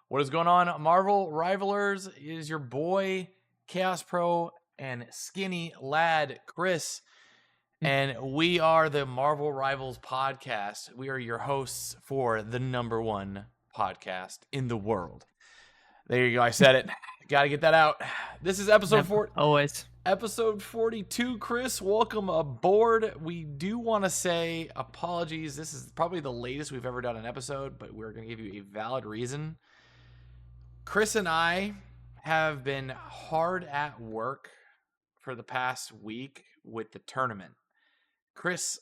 What is going on, Marvel Rivalers? It is your boy, Chaos Pro, and skinny lad, Chris. And we are the Marvel Rivals podcast. We are your hosts for the #1 podcast in the world. There you go. I said it. Got to get that out. This is episode 4. Always. Episode 42, Chris. Welcome aboard. We do want to say apologies. This is probably the latest we've ever done an episode, but we're going to give you a valid reason. Chris and I have been hard at work for the past week with the tournament. Chris,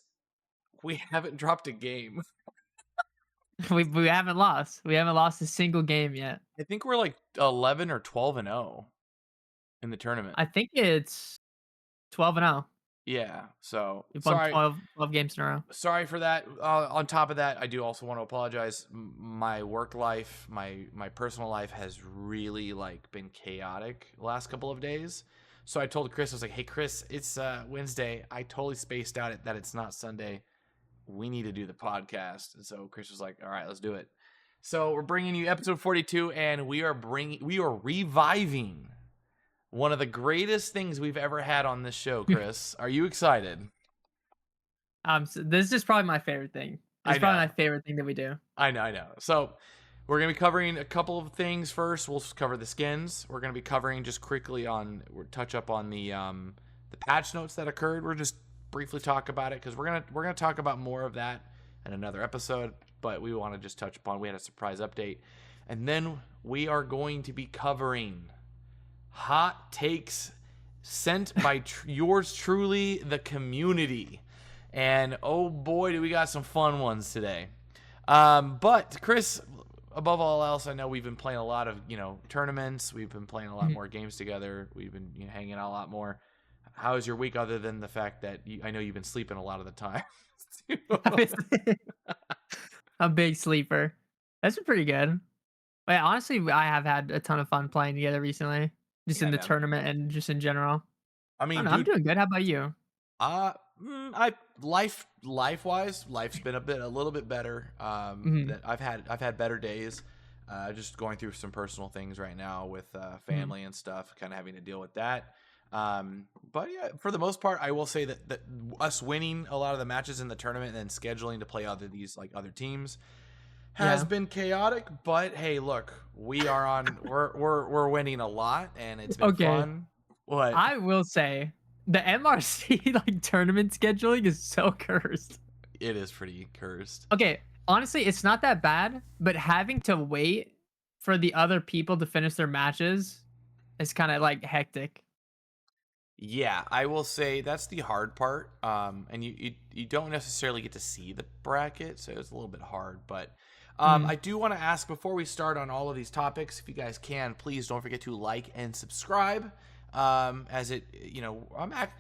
we haven't dropped a game. We haven't lost. We haven't lost a single game yet. I think we're like 11 or 12-0 in the tournament. I think it's 12-0. Yeah, so We've sorry. won 12 games in a row. Sorry for that. On top of that, I do also want to apologize. My work life, my personal life has really been chaotic the last couple of days. So I told Chris, I was like, "Hey, Chris, it's Wednesday. I totally spaced out that it's not Sunday. We need to do the podcast." And so Chris was like, "All right, let's do it." So we're bringing you episode 42, and we are reviving one of the greatest things we've ever had on this show, Chris. Are you excited? So this is probably my favorite thing. It's probably my favorite thing that we do. I know. So we're going to be covering a couple of things first. We'll cover the skins. We're going to be covering just quickly we'll touch up on the patch notes that occurred. We're just briefly talk about it because we're gonna talk about more of that in another episode. But we want to just touch upon. We had a surprise update, and then we are going to be covering hot takes sent by yours truly, the community. And oh boy, do we got some fun ones today. But Chris, above all else, I know we've been playing a lot of tournaments. We've been playing a lot more games together. We've been hanging out a lot more. How is your week, other than the fact that I know you've been sleeping a lot of the time? A big sleeper. That's been pretty good. But honestly, I have had a ton of fun playing together recently, just in the tournament and just in general. I mean, I'm doing good. How about you? Life-wise, life's been a little bit better. That I've had better days. Just going through some personal things right now with family and stuff, kind of having to deal with that. But yeah, for the most part, I will say that us winning a lot of the matches in the tournament and then scheduling to play other teams has been chaotic. But hey, look, we are on. we're winning a lot, and it's been fun. What I will say, the MRC tournament scheduling is so cursed. It is pretty cursed. Okay, honestly, it's not that bad, but having to wait for the other people to finish their matches is kind of hectic. Yeah, I will say that's the hard part. And you don't necessarily get to see the bracket, so it's a little bit hard. But I do want to ask, before we start on all of these topics, if you guys can, please don't forget to like and subscribe. As it,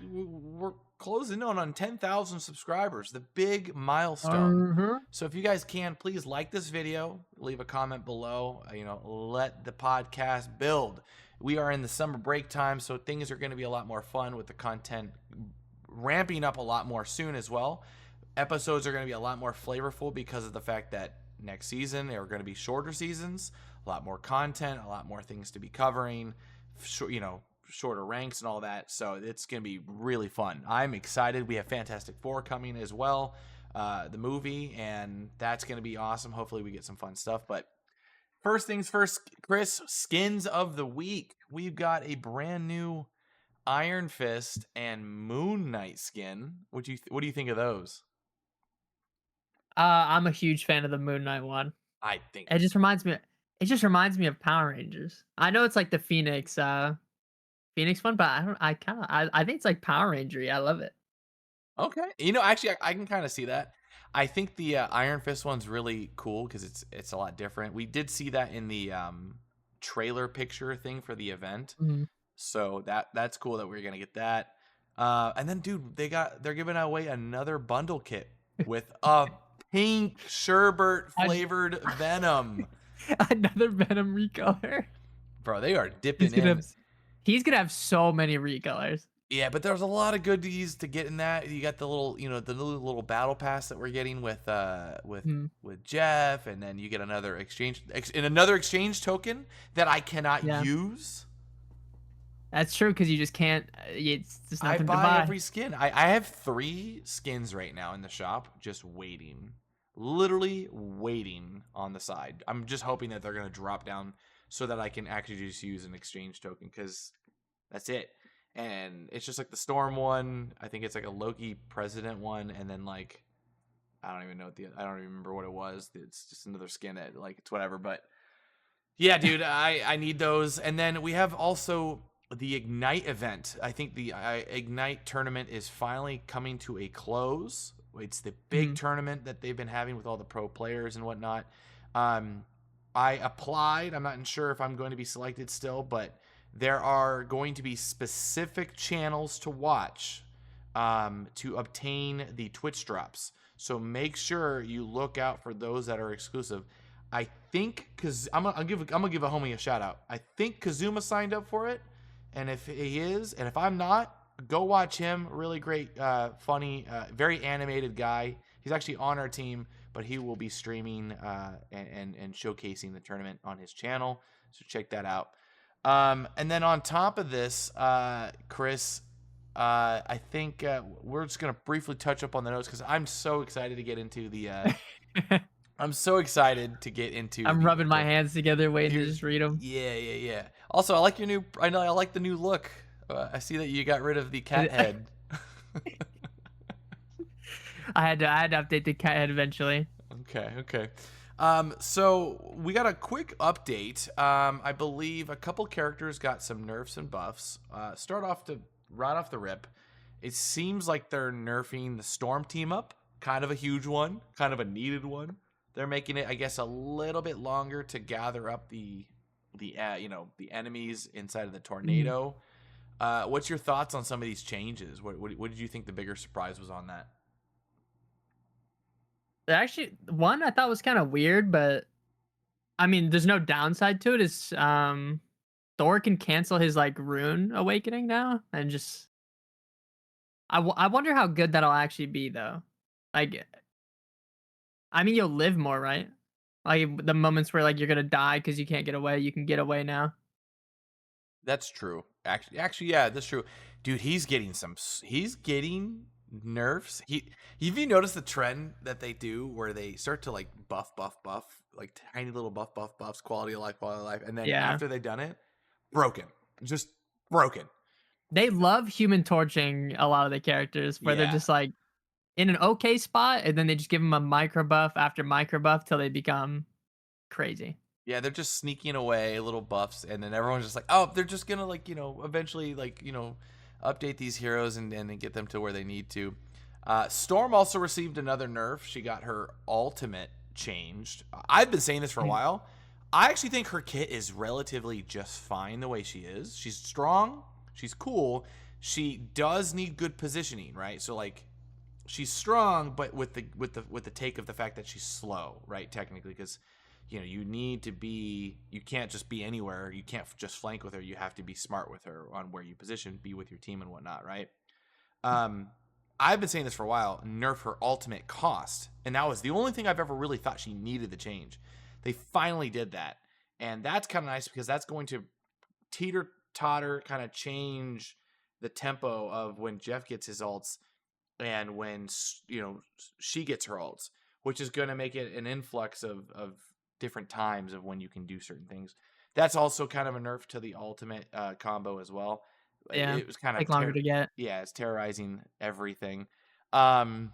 we're closing on 10,000 subscribers, the big milestone. So if you guys can, please like this video, leave a comment below, let the podcast build. We are in the summer break time, so things are going to be a lot more fun with the content ramping up a lot more soon as well. Episodes are going to be a lot more flavorful because of the fact that next season there are going to be shorter seasons, a lot more content, a lot more things to be covering, shorter ranks and all that. So it's going to be really fun. I'm excited. We have Fantastic Four coming as well, the movie, and that's going to be awesome. Hopefully we get some fun stuff. But first things first, Chris, skins of the week. We've got a brand new Iron Fist and Moon Knight skin. What do you think of those? I'm a huge fan of the Moon Knight one. I think it just reminds me of Power Rangers. I know it's like the Phoenix one, but I think it's like Power Ranger-y. I love it. Okay. Actually, I can kind of see that. I think the Iron Fist one's really cool because it's a lot different. We did see that in the trailer picture thing for the event. So that's cool that we're going to get that. And then, dude, they're giving away another bundle kit with a pink sherbet flavored Venom. Another Venom recolor. Bro, they are dipping in. He's gonna have so many recolors. Yeah, but there's a lot of goodies to get in that. You got the little, the little battle pass that we're getting Mhm. with Jeff, and then you get another exchange token that I cannot Yeah, use. that's true because you just can't. It's just I nothing to buy buy. every skin. I have 3 skins right now in the shop, just waiting, literally waiting on the side. I'm just hoping that they're gonna drop down so that I can actually just use an exchange token because that's it. And it's just like the Storm one. I think it's like a Loki President one, and then like I don't even remember what it was. It's just another skin that like it's whatever. But yeah, dude, I need those. And then we have also the Ignite event. I think the Ignite tournament is finally coming to a close. It's the big Mhm. tournament that they've been having with all the pro players and whatnot. Um, I applied. I'm not sure if I'm going to be selected still, but there are going to be specific channels to watch to obtain the Twitch drops. So make sure you look out for those that are exclusive. I think because I'm gonna give a homie a shout out. I think Kazuma signed up for it, and if he is, and if I'm not, go watch him. Really great, funny, very animated guy. He's actually on our team, but he will be streaming and showcasing the tournament on his channel. So check that out. And then on top of this, Chris, I think we're just gonna briefly touch up on the notes because I'm so excited to get into the. I'm so excited to get into I'm the rubbing my hands together, waiting to you're just read them. yeah, yeah, yeah. Also, I like your new. I know I like the new look. I see that you got rid of the cat head. I had to update the cat head eventually. Okay, okay. So we got a quick update. I believe a couple characters got some nerfs and buffs. Start off to right off the rip. It seems like they're nerfing the Storm team up. Kind of a huge one, kind of a needed one. They're making it, I guess, a little bit longer to gather up the enemies inside of the Mhm. tornado. What's your thoughts on some of these changes? What did you think the bigger surprise was on that? Actually, one I thought was kind of weird, but I mean, there's no downside to it. Is Thor can cancel his like rune awakening now, and just I wonder how good that'll actually be though. Like, I mean, you'll live more, right? Like the moments where like you're gonna die because you can't get away, you can get away now. That's true. Actually, yeah, that's true. Dude, he's getting nerfs. Have you noticed the trend that they do where they start to like buff, like tiny little buffs, quality of life, and then Yeah, after they've done it, broken, just broken. they love human torching a lot of the characters where they're Yeah, just like in an okay spot, and then they just give them a micro buff after micro buff till they become crazy. yeah, they're just sneaking away little buffs, and then everyone's just like, oh, they're just gonna like eventually like update these heroes and get them to where they need to. Storm also received another nerf. She got her ultimate changed. I've been saying this for a Mhm. while. I actually think her kit is relatively just fine the way she is. She's strong. She's cool. She does need good positioning, right? So like she's strong, but with the take of the fact that she's slow, right? Technically, because you need to be. You can't just be anywhere. You can't just flank with her. You have to be smart with her on where you position, be with your team and whatnot, right? Um, I've been saying this for a while. Nerf her ultimate cost, and that was the only thing I've ever really thought she needed to change. They finally did that, and that's kind of nice because that's going to teeter totter, kind of change the tempo of when Jeff gets his ults and when she gets her ults, which is going to make it an influx of different times of when you can do certain things. That's also kind of a nerf to the ultimate combo as well. Yeah, It was kind of take longer to get. yeah, it's terrorizing everything. Um,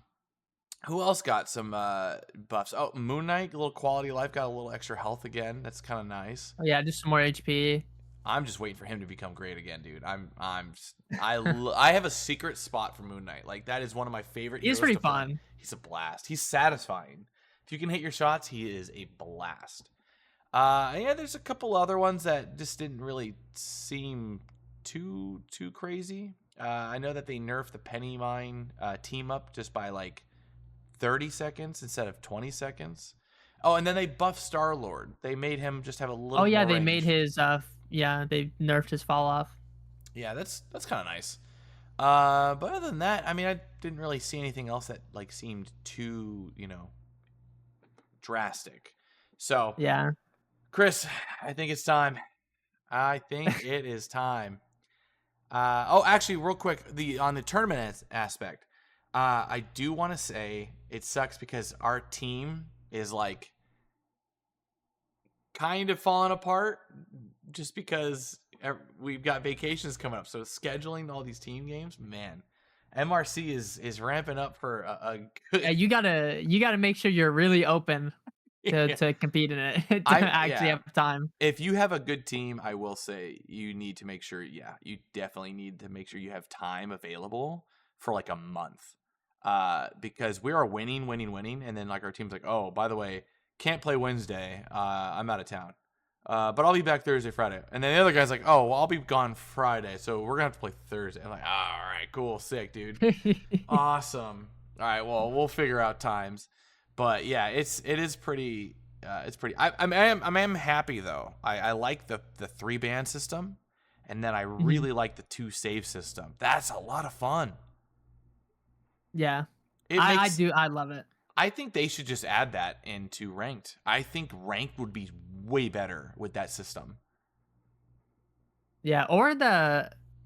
who else got some buffs? Oh, Moon Knight, a little quality of life, got a little extra health again. That's kind of nice. Oh, yeah, just some more HP. I'm just waiting for him to become great again, dude. I have a secret spot for Moon Knight. Like that is one of my favorite He's heroes pretty to play. fun. He's a blast. He's satisfying. If you can hit your shots, he is a blast. Yeah, there's a couple other ones that just didn't really seem too crazy. I know that they nerfed the Penny Mine team up just by like 30 seconds instead of 20 seconds. Oh, and then they buffed Star Lord. They made him just have a Oh little yeah, more they made range. his yeah, they nerfed his fall off. Yeah, that's kind of nice. But other than that, I mean, I didn't really see anything else that like seemed too, drastic. So, Yeah. Chris, I think it's time. I think it is time. Oh, actually, real quick, the on the tournament aspect, I do want to say it sucks because our team is like kind of falling apart just because we've got vacations coming up. So scheduling all these team games, man, MRC is ramping up for a Yeah, good. you gotta make sure you're really open to Yeah. to compete in it to actually Yeah. have time. If you have a good team, I will say you need to make sure, yeah, you definitely need to make sure you have time available for like a month. Because we are winning, winning, winning, and then like our team's like, oh, by the way, can't play Wednesday. I'm out of town. But I'll be back Thursday, Friday. And then the other guy's like, oh, well, I'll be gone Friday, so we're gonna have to play Thursday. I'm like, all right, cool, sick, dude. Awesome. All right, well, we'll figure out times. But yeah, it is pretty it's pretty. I am happy though. I like the 3 band system, and then I Mhm. really like the 2 save system. That's a lot of fun. Yeah. It I makes. do I love it. I think they should just add that into ranked. I think ranked would be way better with that system. Yeah, or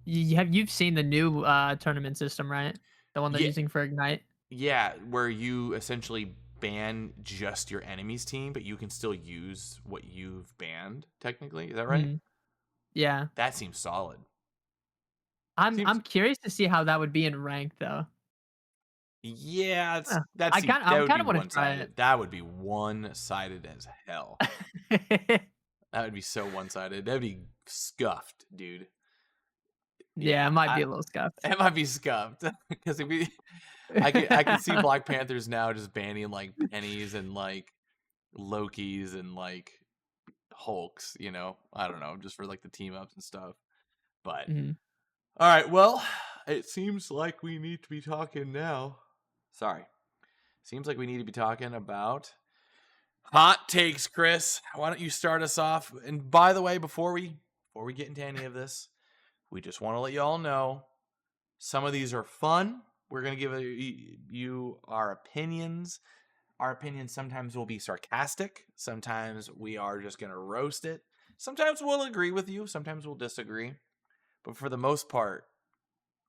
you've seen the new, tournament system, right? The one they're Yeah, using for Ignite? yeah, where you essentially ban just your enemy's team, but you can still use what you've banned. Technically, is that right? Mhm. Yeah. That seems solid. I'm Seems. curious to see how that would be in rank though. Yeah, Huh. that I would be kinda wanna one try it. sided. That would be one sided as hell. That would be so one sided. That'd be scuffed, dude. Yeah, Yeah, it might be a little scuffed. it might be scuffed because if we, I could see Black Panthers now just banning like pennies and like Lokis and like Hulks. I don't know, just for like the team ups and stuff. But Mhm. all right, well, it seems like we need to be talking now. Sorry, seems like we need to be talking about hot takes, Chris. Why don't you start us off? And by the way, before we get into any of this, we just want to let you all know some of these are fun. We're gonna give you our opinions. Our opinions sometimes will be sarcastic. Sometimes we are just gonna roast it. Sometimes we'll agree with you. Sometimes we'll disagree. But for the most part,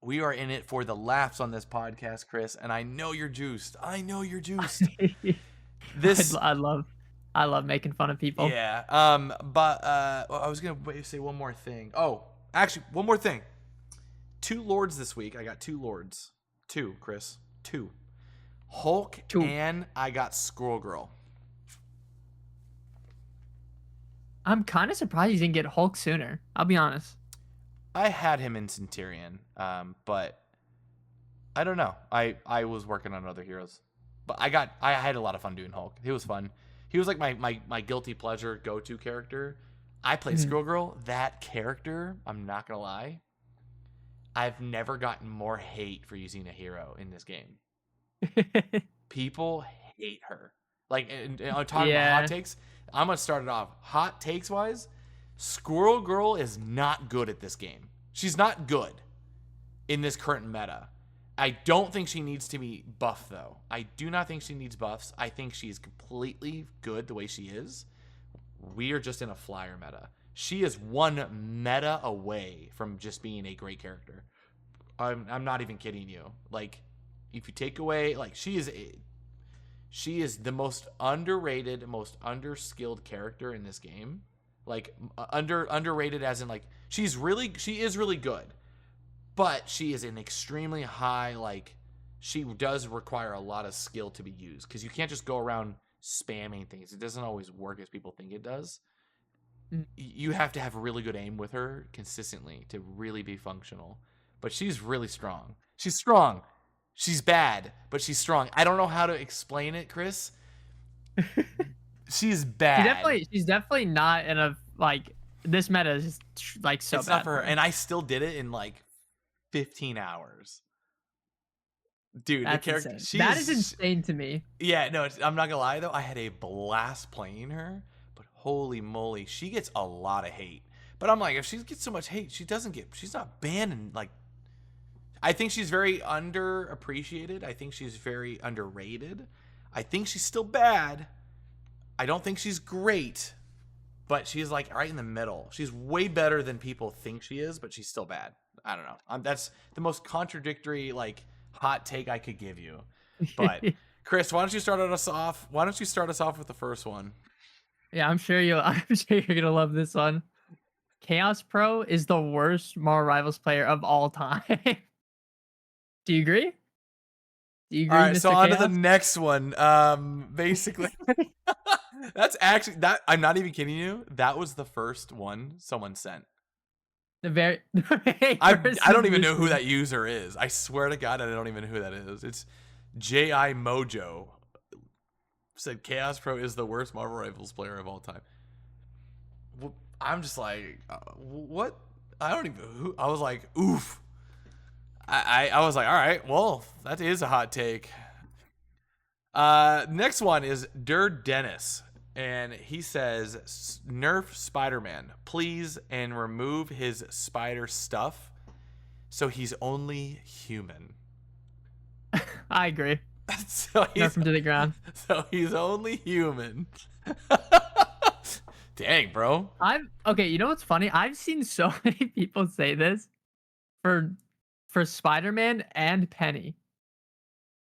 we are in it for the laughs on this podcast, Chris. And I know you're juiced. I know you're juiced. I This I love I love making fun of people. Yeah. But I was gonna say one more thing. Oh, actually, one more thing. 2 lords this week. I got 2 lords. Two, Chris. Two. Hulk, True. and I got Squirrel Girl. I'm kinda surprised you didn't get Hulk sooner, I'll be honest. I had him in Centurion, but I don't know. I was working on other heroes, but I had a lot of fun doing Hulk. He was fun. He was like my guilty pleasure go to character. I played Mhm. Squirrel Girl. That character, I'm not gonna lie, I've never gotten more hate for using a hero in this game. People hate her. Like, and I'm talking about hot Yeah. takes. I'm gonna start it off. Hot takes wise, Squirrel Girl is not good at this game. She's not good in this current meta. I don't think she needs to be buffed though. I do not think she needs buffs. I think she's completely good the way she is. We are just in a flyer meta. She is one meta away from just being a great character. I'm not even kidding you. Like, if you take away, like, she is the most underrated, most underskilled character in this game. Like, underrated as in like she is really good, but she is an extremely high, like, she does require a lot of skill to be used because you can't just go around spamming things. It doesn't always work as people think it does. Mm. You have to have really good aim with her consistently to really be functional. But she's really strong. She's strong. She's bad, but she's strong. I don't know how to explain it, Chris. She's bad. She's definitely not in a like, this meta is just like, so It's not bad for her. for her. And I still did it in like 15 hours. Dude, the That's character, insane. she That is is. insane to me. Yeah, no, I'm not gonna lie though. I had a blast playing her, but holy moly, she gets a lot of hate. But I'm like, if she gets so much hate, she's not banned in like I think she's very underappreciated. I think she's very underrated. I think she's still bad. I don't think she's great, but she's like right in the middle. She's way better than people think she is, but she's still bad. I don't know. That's the most contradictory like hot take I could give you. But Chris, why don't you start us off? Why don't you start us off with the first one? Yeah, I'm sure you'll. I'm sure you're gonna love this one. Chaos Pro is the worst Marvel Rivals player of all time. Do you agree? Do you All agree, right, so Mr. on to the Chaos? next one. Basically, that's actually that. I'm not even kidding you. That was the first one someone sent. The very first I don't even know who submission. that user is. I swear to God, I don't even know who that is. It's Ji Mojo said Chaos Pro is the worst Marvel Rivals player of all time. I'm just like, what? I don't even. Who, I was like, oof. I was like, all right, well, that is a hot take. Next one is Dur Dennis, and he says, "Nerf Spider-Man, please, and remove his spider stuff, so he's only human." I agree. so Nerf he's him to the ground. so he's only human. Dang, bro. I'm okay. You know what's funny? I've seen so many people say this for Spider-Man and Penny.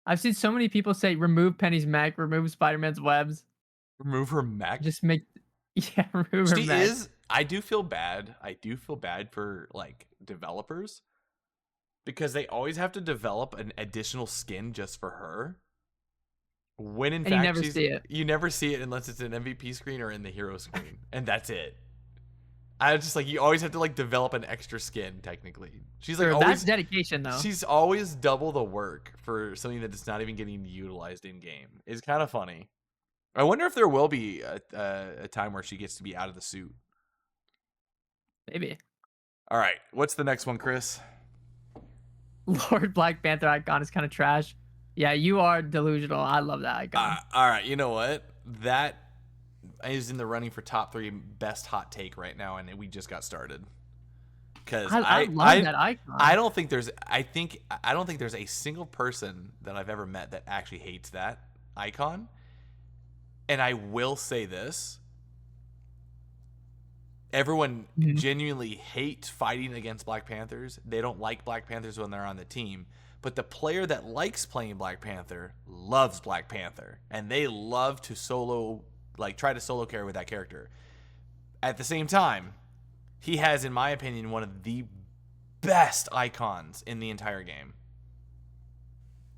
I've seen so many people say remove Penny's mech, remove Spider-Man's webs, Remove her mech. just make yeah, remove her She mech. is. I do feel bad. I do feel bad for like developers because they always have to develop an additional skin just for her. When in And you fact never see it. you never see it unless it's an MVP screen or in the hero screen, and that's it. I just like you always have to like develop an extra skin. Technically, True, that's dedication though. she's always double the work for something that is not even getting utilized in game. It's kind of funny. I wonder if there will be a time where she gets to be out of the suit. Maybe. All right, what's the next one, Chris? Lord Black Panther icon is kind of trash. Yeah, you are delusional. I love that icon. All right, you know what? That is in the running for top 3 best hot take right now, and we just got started. Because I love that I icon. don't think there's I don't think there's a single person that I've ever met that actually hates that icon. And I will say this: everyone Mhm. genuinely hates fighting against Black Panthers. They don't like Black Panthers when they're on the team. But the player that likes playing Black Panther loves Black Panther. And they love to solo, like, try to solo carry with that character. At the same time, he has, in my opinion, one of the best icons in the entire game.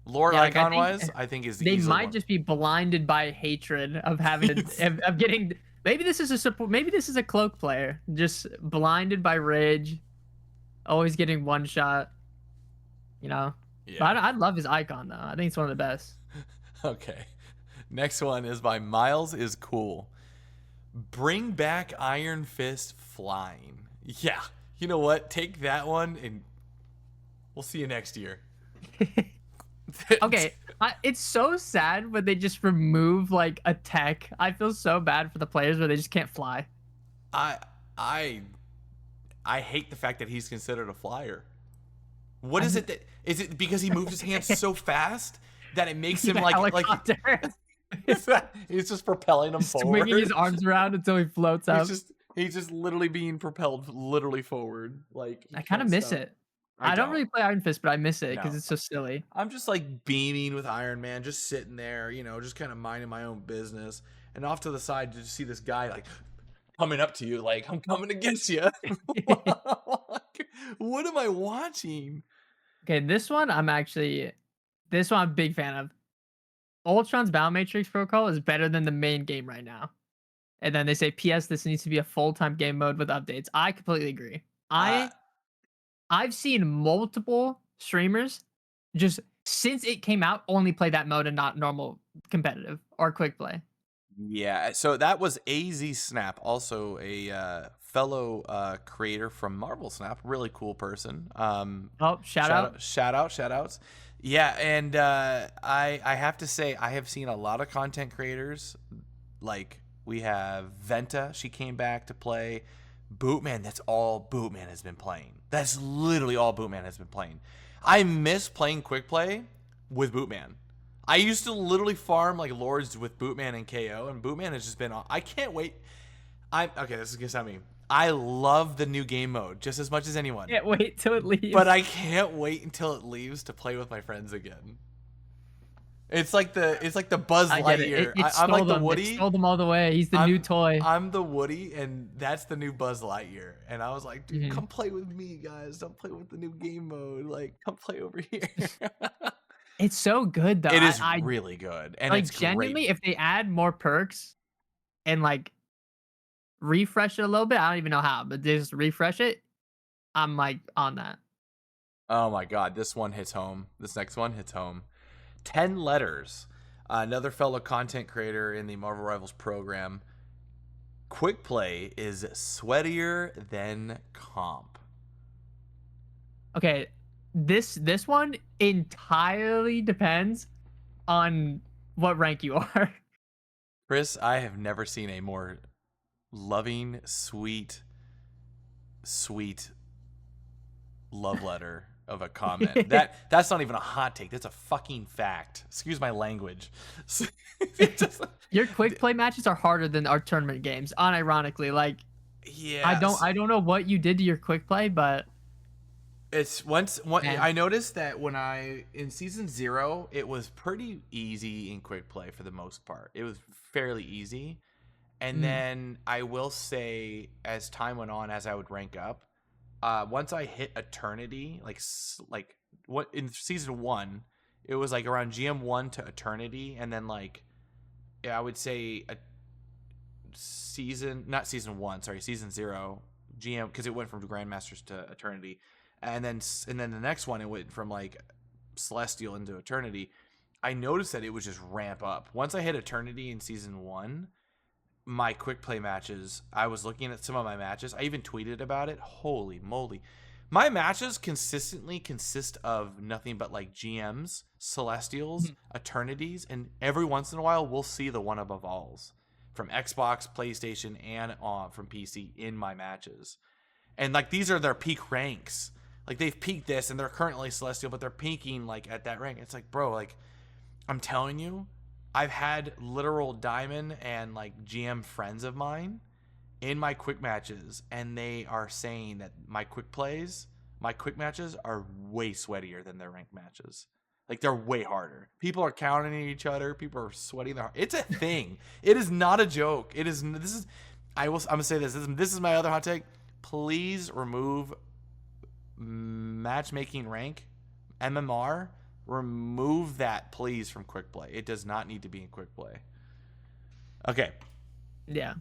Lore Yeah, like I icon think wise, I think is they easily might one. just be blinded by hatred of having to, of getting. Maybe this is a support. Maybe this is a cloak player, just blinded by rage, always getting one shot. You know, but Yeah. I love his icon though. I think it's one of the best. Okay. Next one is by Miles is Cool. Bring back Iron Fist flying. Yeah. You know what? Take that one and we'll see you next year. Okay, it's so sad when they just remove like a tech. I feel so bad for the players where they just can't fly. I I I hate the fact that he's considered a flyer. What is I'm it that is it because he moves his hands so fast that it makes like him a like helicopter, he's just propelling him swinging his forward. arms around until he floats up. He's just literally being propelled literally forward. Like he I kind of can't miss stop. it. I I don't don't. really play Iron Fist, but I miss it because No. it's so silly. I'm just like beaming with Iron Man, just sitting there, you know, just kind of minding my own business. And off to the side, you just see this guy like coming up to you, like, I'm coming against you. What am I watching? Okay, this one I'm a big fan of. Ultron's Battle Matrix Protocol is better than the main game right now. And then they say, P.S. This needs to be a full-time game mode with updates. I completely agree. Uh, I've seen multiple streamers just since it came out only play that mode and not normal competitive or quick play. yeah, so that was AZ Snap, also a fellow creator from Marvel Snap, really cool person. Oh, shout out. Shout outs. Yeah, and I have to say I have seen a lot of content creators like we have Venta, she came back to play. Bootman, that's all Bootman has been playing. That's literally all Bootman has been playing. I miss playing quick play with Bootman. I used to literally farm like lords with Bootman and KO, and Bootman has just been on. I can't wait. I okay. This is gonna sound mean. I love the new game mode just as much as anyone, Can't wait till it but leaves. I can't wait until it leaves to play with my friends again. It's like the Buzz I get it. Lightyear. It I'm stole like the them. It Woody. stole them all the way. He's the new I'm toy. I'm the Woody, and that's the new Buzz Lightyear. And I was like, dude, Hmm. come play with me, guys. Don't play with the new game mode. Like, come play over here. It's so good though. It is I really good, and like it's great. genuinely, if they add more perks and like refresh it a little bit, I don't even know how, but just refresh it. I'm like on that. Oh my god, this one hits home. This next one hits home. 10 letters. Another fellow content creator in the Marvel Rivals program. Quick play is sweatier than comp. Okay, this one entirely depends on what rank you are. Chris, I have never seen a more loving, sweet love letter of a comment. That's not even a hot take. That's a fucking fact. Excuse my language. Just- Your quick play matches are harder than our tournament games. Unironically, like yes. I don't know what you did to your quick play, but It's once one, man, I noticed that when I in season 0, it was pretty easy in quick play for the most part. It was fairly easy. And mm, then I will say, as time went on, as I would rank up, once I hit Eternity, like what in season 1, it was like around GM 1 to Eternity, and then like yeah, I would say a season, not season 1, sorry, season 0 GM, because it went from Grandmasters to Eternity, and then the next one it went from like Celestial into Eternity. I noticed that it was just ramp up once I hit Eternity in season 1. My quick play matches, I was looking at some of my matches. I even tweeted about it. Holy moly. My matches consistently consist of nothing but like GMs, Celestials, mhm. Eternities, and every once in a while we'll see the one above alls from Xbox, PlayStation, and from PC in my matches. And like these are their peak ranks. Like they've peaked this and they're currently Celestial, but they're peaking like at that rank. It's like, bro, like I'm telling you, I've had literal diamond and like GM friends of mine in my quick matches, and they are saying that my quick matches are way sweatier than their ranked matches. Like they're way harder. People are counting each other. People are sweating their. It's a thing. It is not a joke. It is. This is. I will. I'm gonna say this. This is my other hot take. Please remove matchmaking rank, MMR. Remove that, please, from quick play. It does not need to be in quick play. Okay, Yeah.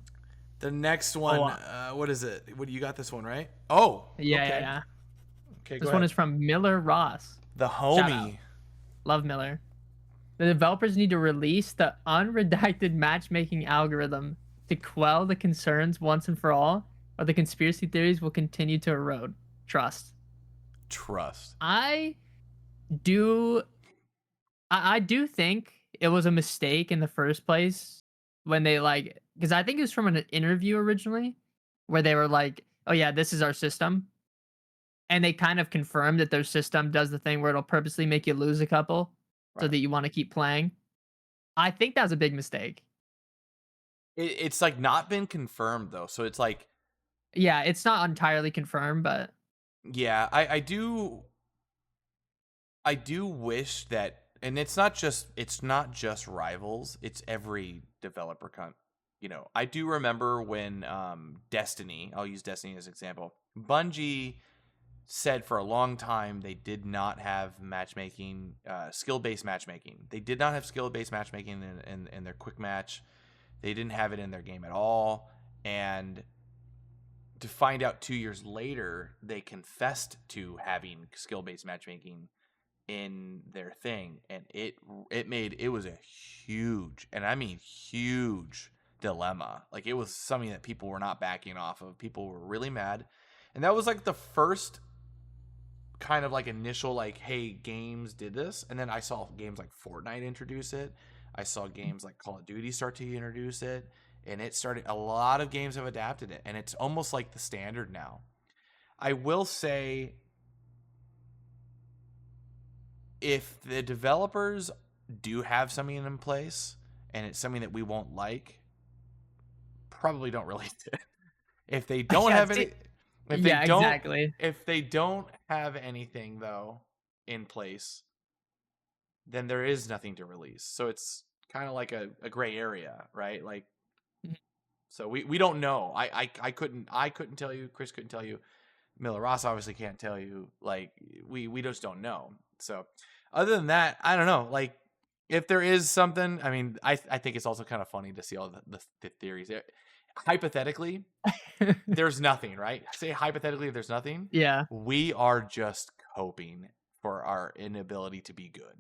the next Oh, one. What is it? What you got? This one right? Oh, yeah, yeah, okay. yeah. Okay, go This one ahead. is from Miller Ross. The Shout out. homie. Love Miller. The developers need to release the unredacted matchmaking algorithm to quell the concerns once and for all, or the conspiracy theories will continue to erode trust. Trust. I do I do think it was a mistake in the first place when they like because I think it was from an interview originally where they were like, "Oh yeah, this is our system," and they kind of confirmed that their system does the thing where it'll purposely make you lose a couple so Right. that you want to keep playing. I think that was a big mistake. It's like not been confirmed though, so it's like, Yeah, it's not entirely confirmed, but yeah, I do wish that, and it's not just rivals, it's every developer I do remember when Destiny, I'll use Destiny as an example. Bungie said for a long time they did not have matchmaking, skill-based matchmaking. They did not have skill-based matchmaking in their quick match. They didn't have it in their game at all. And to find out 2 years later, they confessed to having skill-based matchmaking in their thing, and it was a huge, and I mean huge, dilemma. Like it was something that people were not backing off of. People were really mad, and that was like the first kind of like initial like, hey, games did this. And then I saw games like Fortnite introduce it. I saw games like Call of Duty start to introduce it, and it started, a lot of games have adapted it, and it's almost like the standard now. I will say, if the developers do have something in place and it's something that we won't like, probably don't release it. If they don't Yeah, have see, any, if they yeah, don't, exactly. if they don't have anything though in place, then there is nothing to release. So it's kind of like a gray area, right? Like, Mhm. so we don't know. I couldn't tell you. Chris couldn't tell you. Miller Ross obviously can't tell you. Like we just don't know. So other than that, I don't know. Like if there is something, I mean, I think it's also kind of funny to see all the theories. Hypothetically, there's nothing, right? Say hypothetically, there's nothing. Yeah. We are just coping for our inability to be good.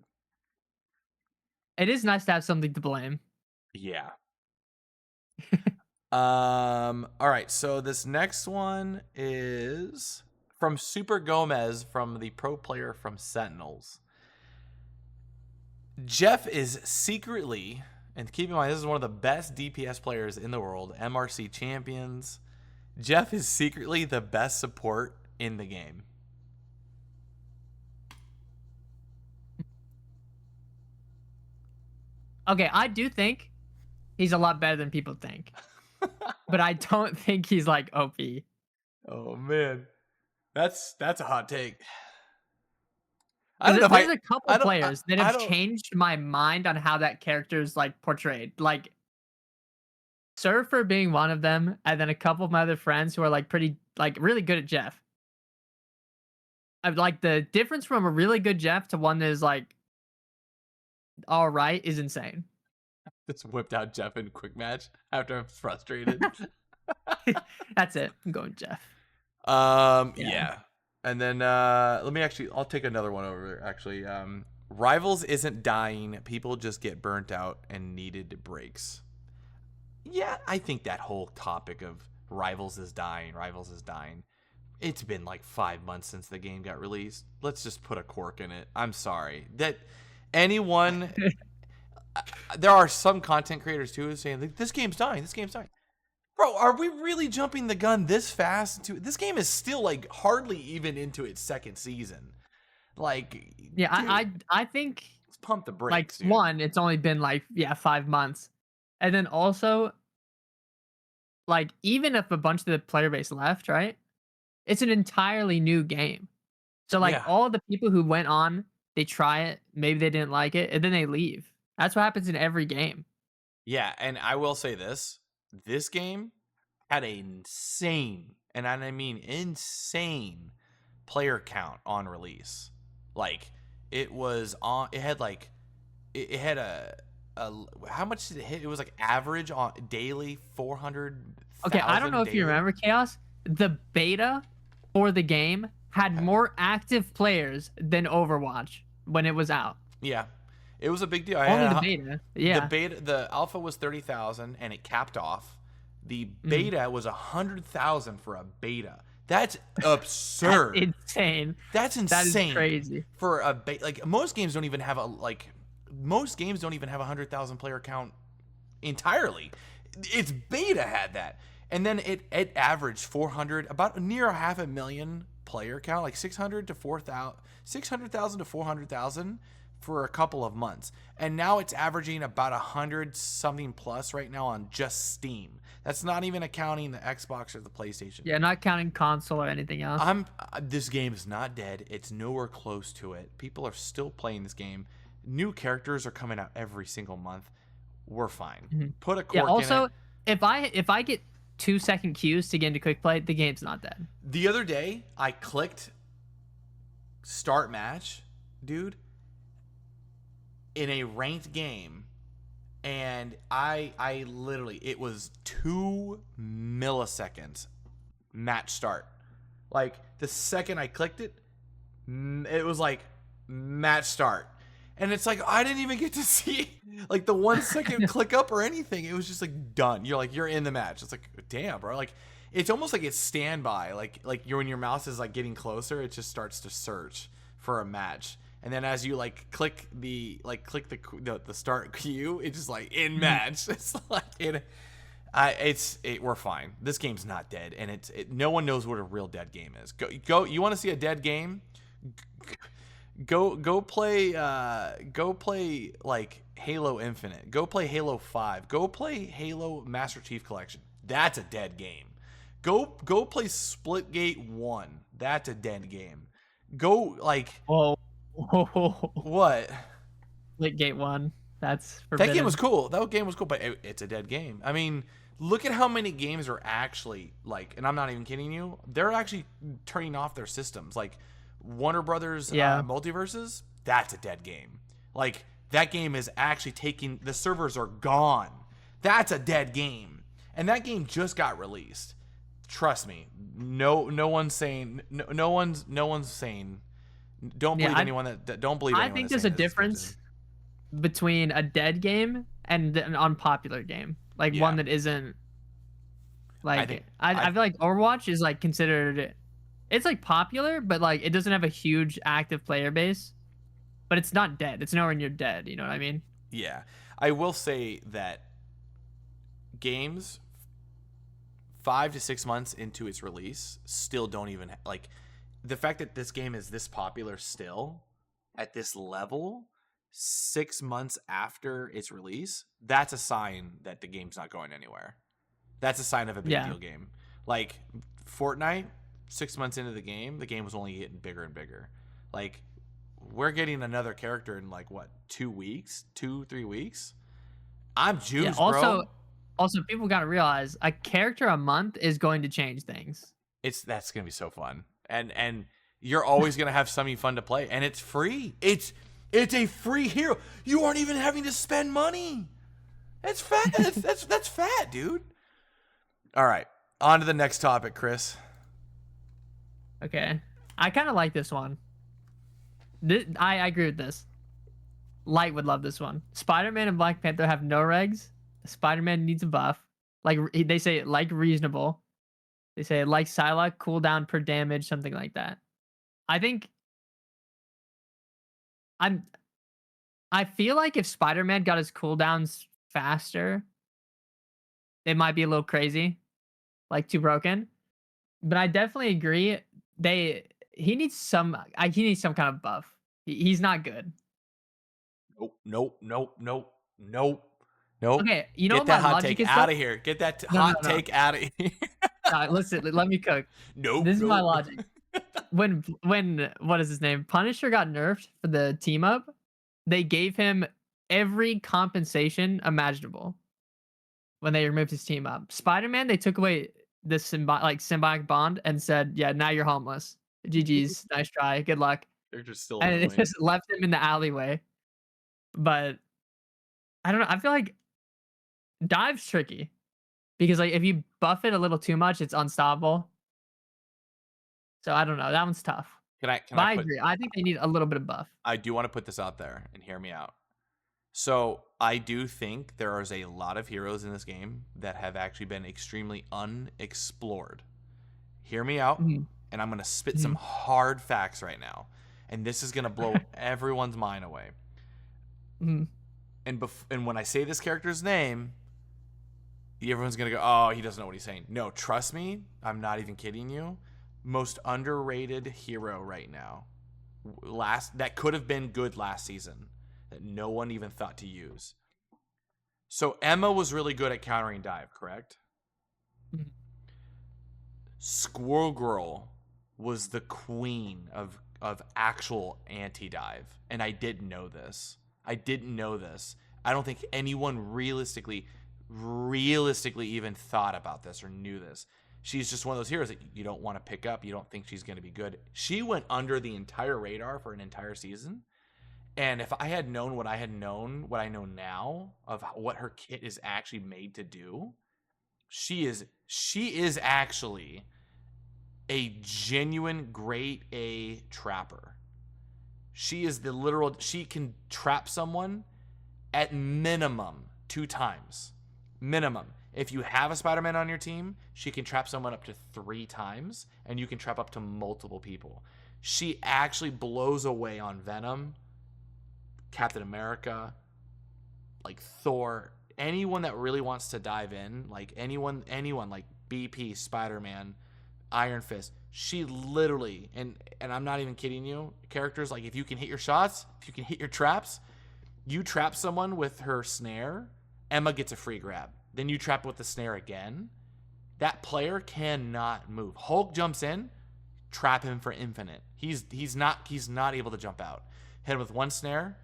It is nice to have something to blame. Yeah. All right, so this next one is from Super Gomez from the pro player from Sentinels. Jeff is secretly, and keep in mind this is one of the best DPS players in the world, MRC champions. Jeff is secretly the best support in the game. Okay, I do think he's a lot better than people think, but I don't think he's like OP. Oh man. That's a hot take. I don't know Because if there's a couple I don't I, players that I have don't changed my mind on how that character is like portrayed. Like Surfer being one of them, and then a couple of my other friends who are like pretty, like really good at Jeff. I like the difference from a really good Jeff to one that is like all right is insane. just whipped out Jeff in quick match after I'm frustrated. That's it. I'm going Jeff. Yeah. Yeah. And then let me actually I'll take another one over actually. Rivals isn't dying, people just get burnt out and needed breaks. Yeah, I think that whole topic of Rivals is dying. It's been like 5 months since the game got released. Let's just put a cork in it. I'm sorry. That anyone there are some content creators too saying like, this game's dying. This game's dying. Bro, are we really jumping the gun this fast? This game is still like hardly even into its second season. Like, Yeah, dude, I think let's pump the like brakes, dude. one, it's only been like 5 months, and then also like even if a bunch of the player base left, right? It's an entirely new game. So like Yeah, all the people who went on, they try it, maybe they didn't like it, and then they leave. That's what happens in every game. yeah, and I will say this: this game had an insane, and I mean insane, player count on release. Like, it was on. It had like, it had a how much did it hit? It was like average on daily four hundred Okay, I don't know thousand if you daily. remember Chaos. The beta for the game had more active players than Overwatch when it was out. Yeah, it was a big deal. I Only had the a, beta. the Yeah. beta, the alpha was 30,000, and it capped off. The Mhm. beta was 100,000 for a beta. That's That's absurd. insane. That's That is insane crazy. for a like most games don't even have a like most games don't even have 100,000 player count entirely. Its beta had that, and then it averaged 400, about near a half a million player count, like 600 to 4,000, 600,000 to 400,000 for a couple of months, and now it's averaging about 100 something plus right now on just Steam. That's not even accounting the Xbox or the PlayStation. Yeah, not counting console or anything else. I'm this game is not dead. It's nowhere close to it. People are still playing this game. New characters are coming out every single month. We're fine. Mhm. Put a Yeah, cork in it. also, if I get 2-second queues to get into quick play, the game's not dead. The other day, I clicked start match, dude, in a ranked game, and I literally it was 2 milliseconds match start. Like the second I clicked it, it was like match start. And it's like I didn't even get to see like the 1 second click up or anything. It was just like done. You're like you're in the match. It's like damn, bro. Like it's almost like it's standby. Like you're when your mouse is like getting closer, it just starts to search for a match. And then as you like click the start queue, it's just like in Mhm. match. It's like we're fine. This game's not dead, and no one knows what a real dead game is. Go. You want to see a dead game? go play like Halo Infinite. Go play Halo 5. Go play Halo Master Chief Collection. That's a dead game. Go play Splitgate 1. That's a dead game. Go like Whoa. Whoa. what? Like Gate 1. That's That game was forbidden. cool. That game was cool, but it's a dead game. I mean, look at how many games are actually like, and I'm not even kidding you. They're actually turning off their systems. Like Warner Brothers Yeah. Multiverses, that's a dead game. Like that game is actually taking the servers are gone. That's a dead game, and that game just got released. Trust me. No one's saying no one's saying. Don't Yeah, believe anyone that don't believe I anyone think that's there's saying a that it's good. difference between a dead game and an unpopular game. Like one Yeah, that isn't I think like I I feel like Overwatch is like considered it's like popular, but like it doesn't have a huge active player base. But it's not dead. It's nowhere near dead. You know what I mean? Yeah, I will say that games 5 to 6 months into its release still don't even like the fact that this game is this popular still at this level 6 months after its release. That's a sign that the game's not going anywhere. That's a sign of a big Yeah. deal game. Like Fortnite, 6 months into the game was only getting bigger and bigger. Like we're getting another character in like what 2 weeks, 2 3 weeks. I'm Yeah. juiced, Also, bro. people got to realize a character a month is going to change things. It's that's gonna be so fun, and you're always gonna have something fun to play, and it's free. It's a free hero. You aren't even having to spend money. That's fat. That's fat, dude. All right, on to the next topic, Chris. Okay. I kind of like this one. I agree with this. Light would love this one. Spider-Man and Black Panther have no regs. Spider-Man needs a buff. Like they say, like reasonable. They say like Psylocke cooldown per damage, something like that. I think I'm. I feel like if Spider-Man got his cooldowns faster, it might be a little crazy, like too broken. But I definitely agree. They he needs some. He needs some kind of buff. He's not good. Nope, nope, nope, nope, nope, nope. Okay, you know Get what my that hot logic take is out though? of here. Get that No, no, hot no. take out of here. Listen, let me cook. Nope, This is my nope. logic. When what is his name? Punisher got nerfed for the team up, they gave him every compensation imaginable when they removed his team up. Spider-Man, they took away the symbiotic bond and said, "Yeah, now you're homeless. GG's, nice try, good luck." They're just still And it annoying. just left him in the alleyway. But I don't know. I feel like dive's tricky because like if you buff it a little too much, it's unstoppable. So I don't know. That one's tough. Can But I I put agree. I think they need a little bit of buff. I do want to put this out there and hear me out. So I do think there is a lot of heroes in this game that have actually been extremely unexplored. Hear me out, Mhm, and I'm gonna spit some mhm. hard facts right now, and this is gonna blow everyone's mind away. Mhm. And when I say this character's name, everyone's gonna go, "Oh, he doesn't know what he's saying." No, trust me, I'm not even kidding you. Most underrated hero right now, last that could have been good last season, that no one even thought to use. So Emma was really good at countering dive, correct? Mhm. Squirrel Girl was the queen of actual anti dive, and I didn't know this. I didn't know this. I don't think anyone realistically even thought about this or knew this. She's just one of those heroes that you don't want to pick up. You don't think she's going to be good. She went under the entire radar for an entire season. And if I had known what I had known, what I know now of what her kit is actually made to do, she is actually a genuine grade A trapper. She is the literal she can trap someone at minimum 2 times. Minimum. If you have a Spider-Man on your team, she can trap someone up to 3 times, and you can trap up to multiple people. She actually blows away on Venom, Captain America, like Thor, anyone that really wants to dive in, like anyone like BP, Spider-Man, Iron Fist. She literally, and I'm not even kidding you, characters like if you can hit your shots, if you can hit your traps, you trap someone with her snare, Emma gets a free grab. Then you trap with the snare again. That player cannot move. Hulk jumps in, trap him for infinite. He's not able to jump out. Hit him with one snare,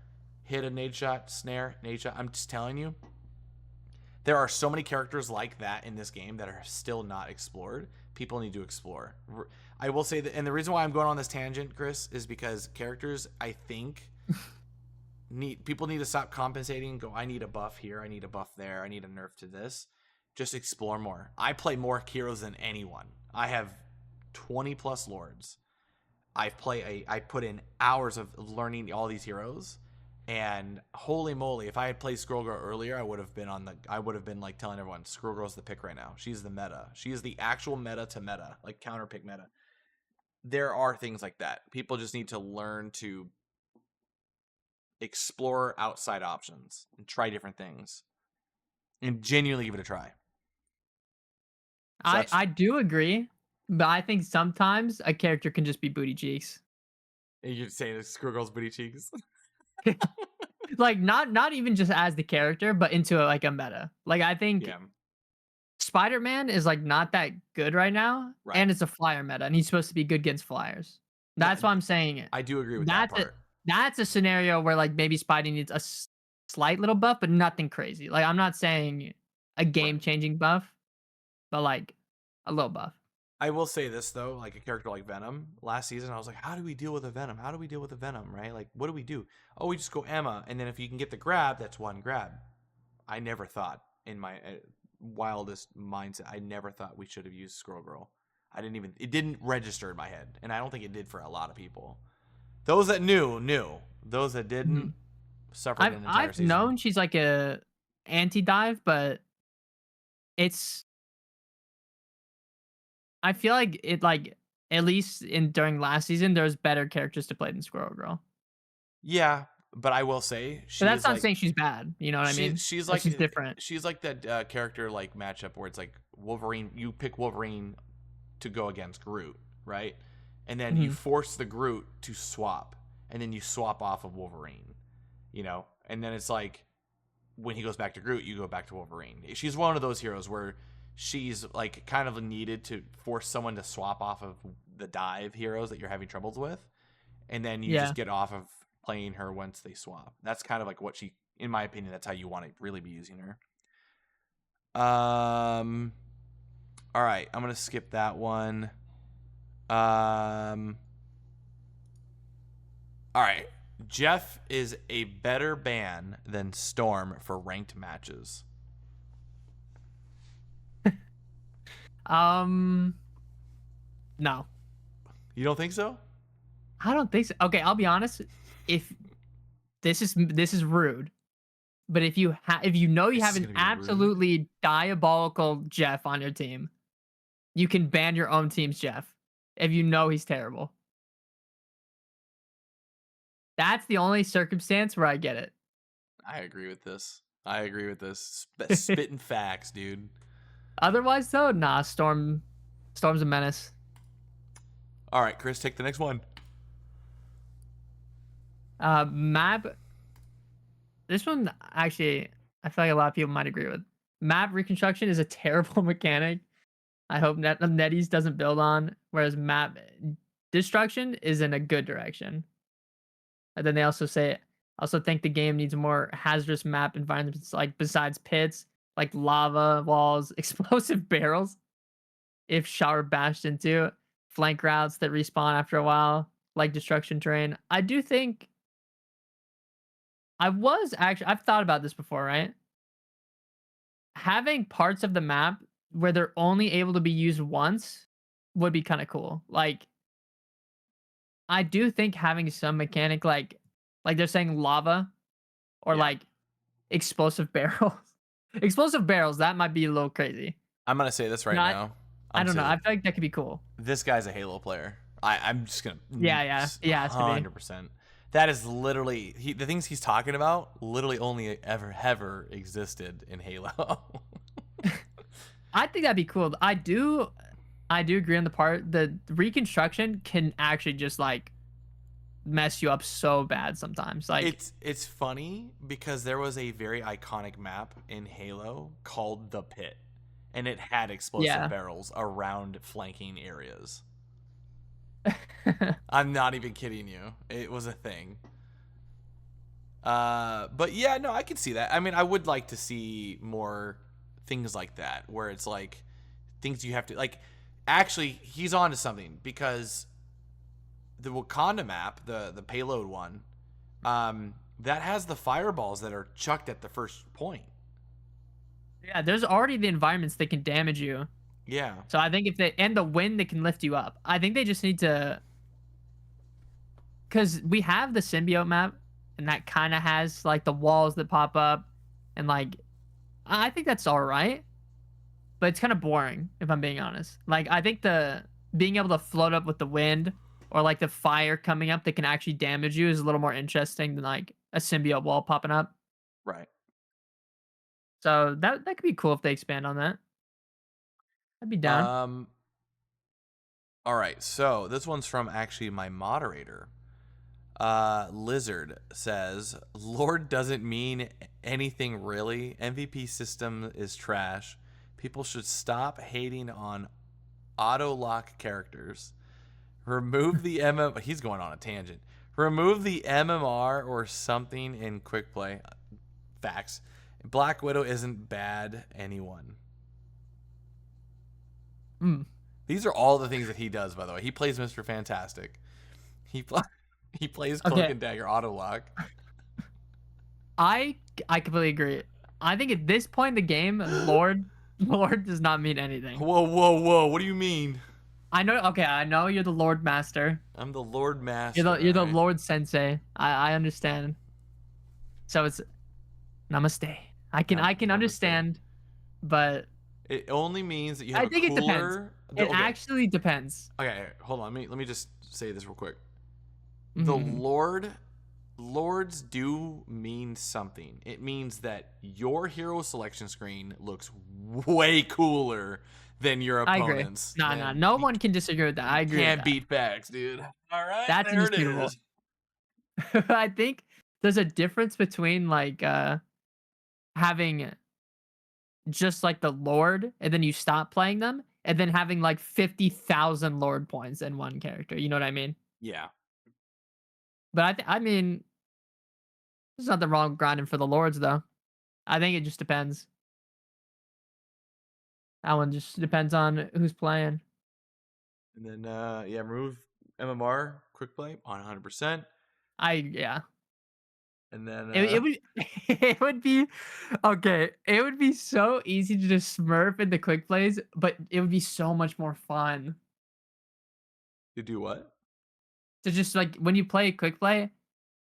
hit a nade shot, snare, nade shot. I'm just telling you, there are so many characters like that in this game that are still not explored. People need to explore. I will say that, and the reason why I'm going on this tangent, Chris, is because characters, I think, people need to stop compensating and go, I need a buff here, I need a buff there, I need a nerf to this. Just explore more. I play more heroes than anyone. I have 20 plus lords. I put in hours of learning all these heroes, and holy moly, if I had played Squirrel Girl earlier, I would have been like telling everyone Squirrel Girl's the pick right now. She's the meta. She is the actual meta to meta, like counter pick meta. There are things like that. People just need to learn to explore outside options and try different things and genuinely give it a try. So that's I do agree, but I think sometimes a character can just be booty cheeks. you're saying Squirrel Girl's booty cheeks. Like not even just as the character, but into like a meta. Like I think Yeah, Spider-Man is like not that good right now, right. and it's a flyer meta, and he's supposed to be good against flyers. That's That why I'm saying it. I do agree with that That's a part. that's a scenario where like maybe Spidey needs a slight little buff, but nothing crazy. Like I'm not saying a Right. game changing buff, but like a little buff. I will say this though, like a character like Venom, last season I was like, how do we deal with a Venom? How do we deal with a Venom, right? Like what do we do? Oh, we just go Emma, and then if you can get the grab, that's one grab. I never thought in my wildest mindset, I never thought we should have used Squirrel Girl. It didn't register in my head, and I don't think it did for a lot of people. Those that knew, knew. Those that didn't Mhm. suffered I've an entire I've season. known she's like a anti dive, but it's I feel like it like at least in during last season there was better characters to play than Squirrel Girl. Yeah, but I will say But she that's is not like saying she's bad. You know what I she mean? she's It's like just different. she's like that character like matchup where it's like Wolverine. You pick Wolverine to go against Groot, right? And then you Mhm. force the Groot to swap, and then you swap off of Wolverine, and then it's like when he goes back to Groot, you go back to Wolverine. She's one of those heroes where she's like kind of needed to force someone to swap off of the dive heroes that you're having troubles with, and then you just Yeah. get off of playing her once they swap. That's kind of like what she, in my opinion, that's how you want to really be using her. Um. All right, I'm gonna skip that one. Um. All right, Jeff is a better ban than Storm for ranked matches. Um no. You don't think so? I don't think so. Okay, I'll be honest. If this is rude, but if you know you This have is an gonna be rude. absolutely diabolical Jeff on your team, you can ban your own team's Jeff if you know he's terrible. That's the only circumstance where I get I agree with this. I agree with this. it. Spitting facts, dude. Otherwise, though, nah. Storm's a menace. All right, Chris, take the next one. Map. This one actually, I feel like a lot of people might agree with. Map reconstruction is a terrible mechanic. I hope NetEase doesn't build on. Whereas map destruction is in a good direction. And then they also say, also think the game needs more hazardous map environments, like besides pits, like lava walls, explosive barrels. If shower bashed into flank routes that respawn after a while, like destruction terrain. I do think I've thought about this before, right? Having parts of the map where they're only able to be used once would be kind of cool. Like I do think having some mechanic like they're saying lava or Yeah, like explosive barrels. Explosive barrels, that might be a little crazy. I'm gonna say this right Not now. I I'm gonna don't say know. I that feel like that could be cool. this guy's a Halo player. I'm just gonna Yeah, yeah. He has to be. 100%. That is literally the things he's talking about. Literally only ever existed in Halo. I think that'd be cool. I do. I do agree on the part the reconstruction can actually just like mess you up so bad sometimes. Like, It's funny because there was a very iconic map in Halo called the Pit, and it had explosive yeah. barrels around flanking areas. I'm not even kidding you. It was a thing. But yeah, no, I can see that. I mean, I would like to see more things like that where it's like things you have to like. Actually, he's on to something because the Wakanda map, the payload one, that has the fireballs that are chucked at the first point. Yeah, there's already the environments that can damage you. Yeah, So I think if they and the wind that can lift you up. I think they just need to, because we have the symbiote map and that kind of has like the walls that pop up and like I think that's all right, but it's kind of boring if I'm being honest. Like I think the being able to float up with the wind or like the fire coming up that can actually damage you is a little more interesting than like a symbiote wall popping up. right. So that could be cool if they expand on that. I'd be down. Um, all right. So this one's from actually my moderator. Lizard says, Lord doesn't mean anything really. MVP system is trash. People should stop hating on auto lock characters. Remove the He's going on a tangent. Remove the MMR or something in quick play. Facts. Black Widow isn't bad anyone. Mm, These are all the things that he does, by the way. He plays Mr. Fantastic. He pl- he plays Cloak okay, and Dagger auto lock. I I completely agree. I think at this point in the game, Lord does not mean anything. Whoa, whoa, whoa. What do you mean? I know. Okay, I know you're the Lord Master. I'm the Lord You're Master, the you're the all right? Lord Sensei. I understand. So it's namaste. I can Namaste. understand, but It only means that you have I a think it depends. cooler. It Okay, actually depends. okay. Hold on. Let me just say this real quick. The Mhm. lords do mean something. It means that your hero selection screen looks way cooler than your I agree. opponent's. Nah, nah. Man, No one can disagree with that. you I agree with can't that. beat facts, dude. All right, That's there it indisputable. is. I think there's a difference between like having just like the Lord and then you stop playing them and then having like 50,000 Lord points in one character. You know what I mean? Yeah. But I mean, there's nothing wrong with grinding for the Lords though. I think it just depends. That one just depends on who's playing. And then yeah, remove MMR quick play on 100%. Yeah. And then It would it would be okay. It would be so easy to just smurf in the quick plays, but it would be so much more fun you do what? to just like when you play a quick play.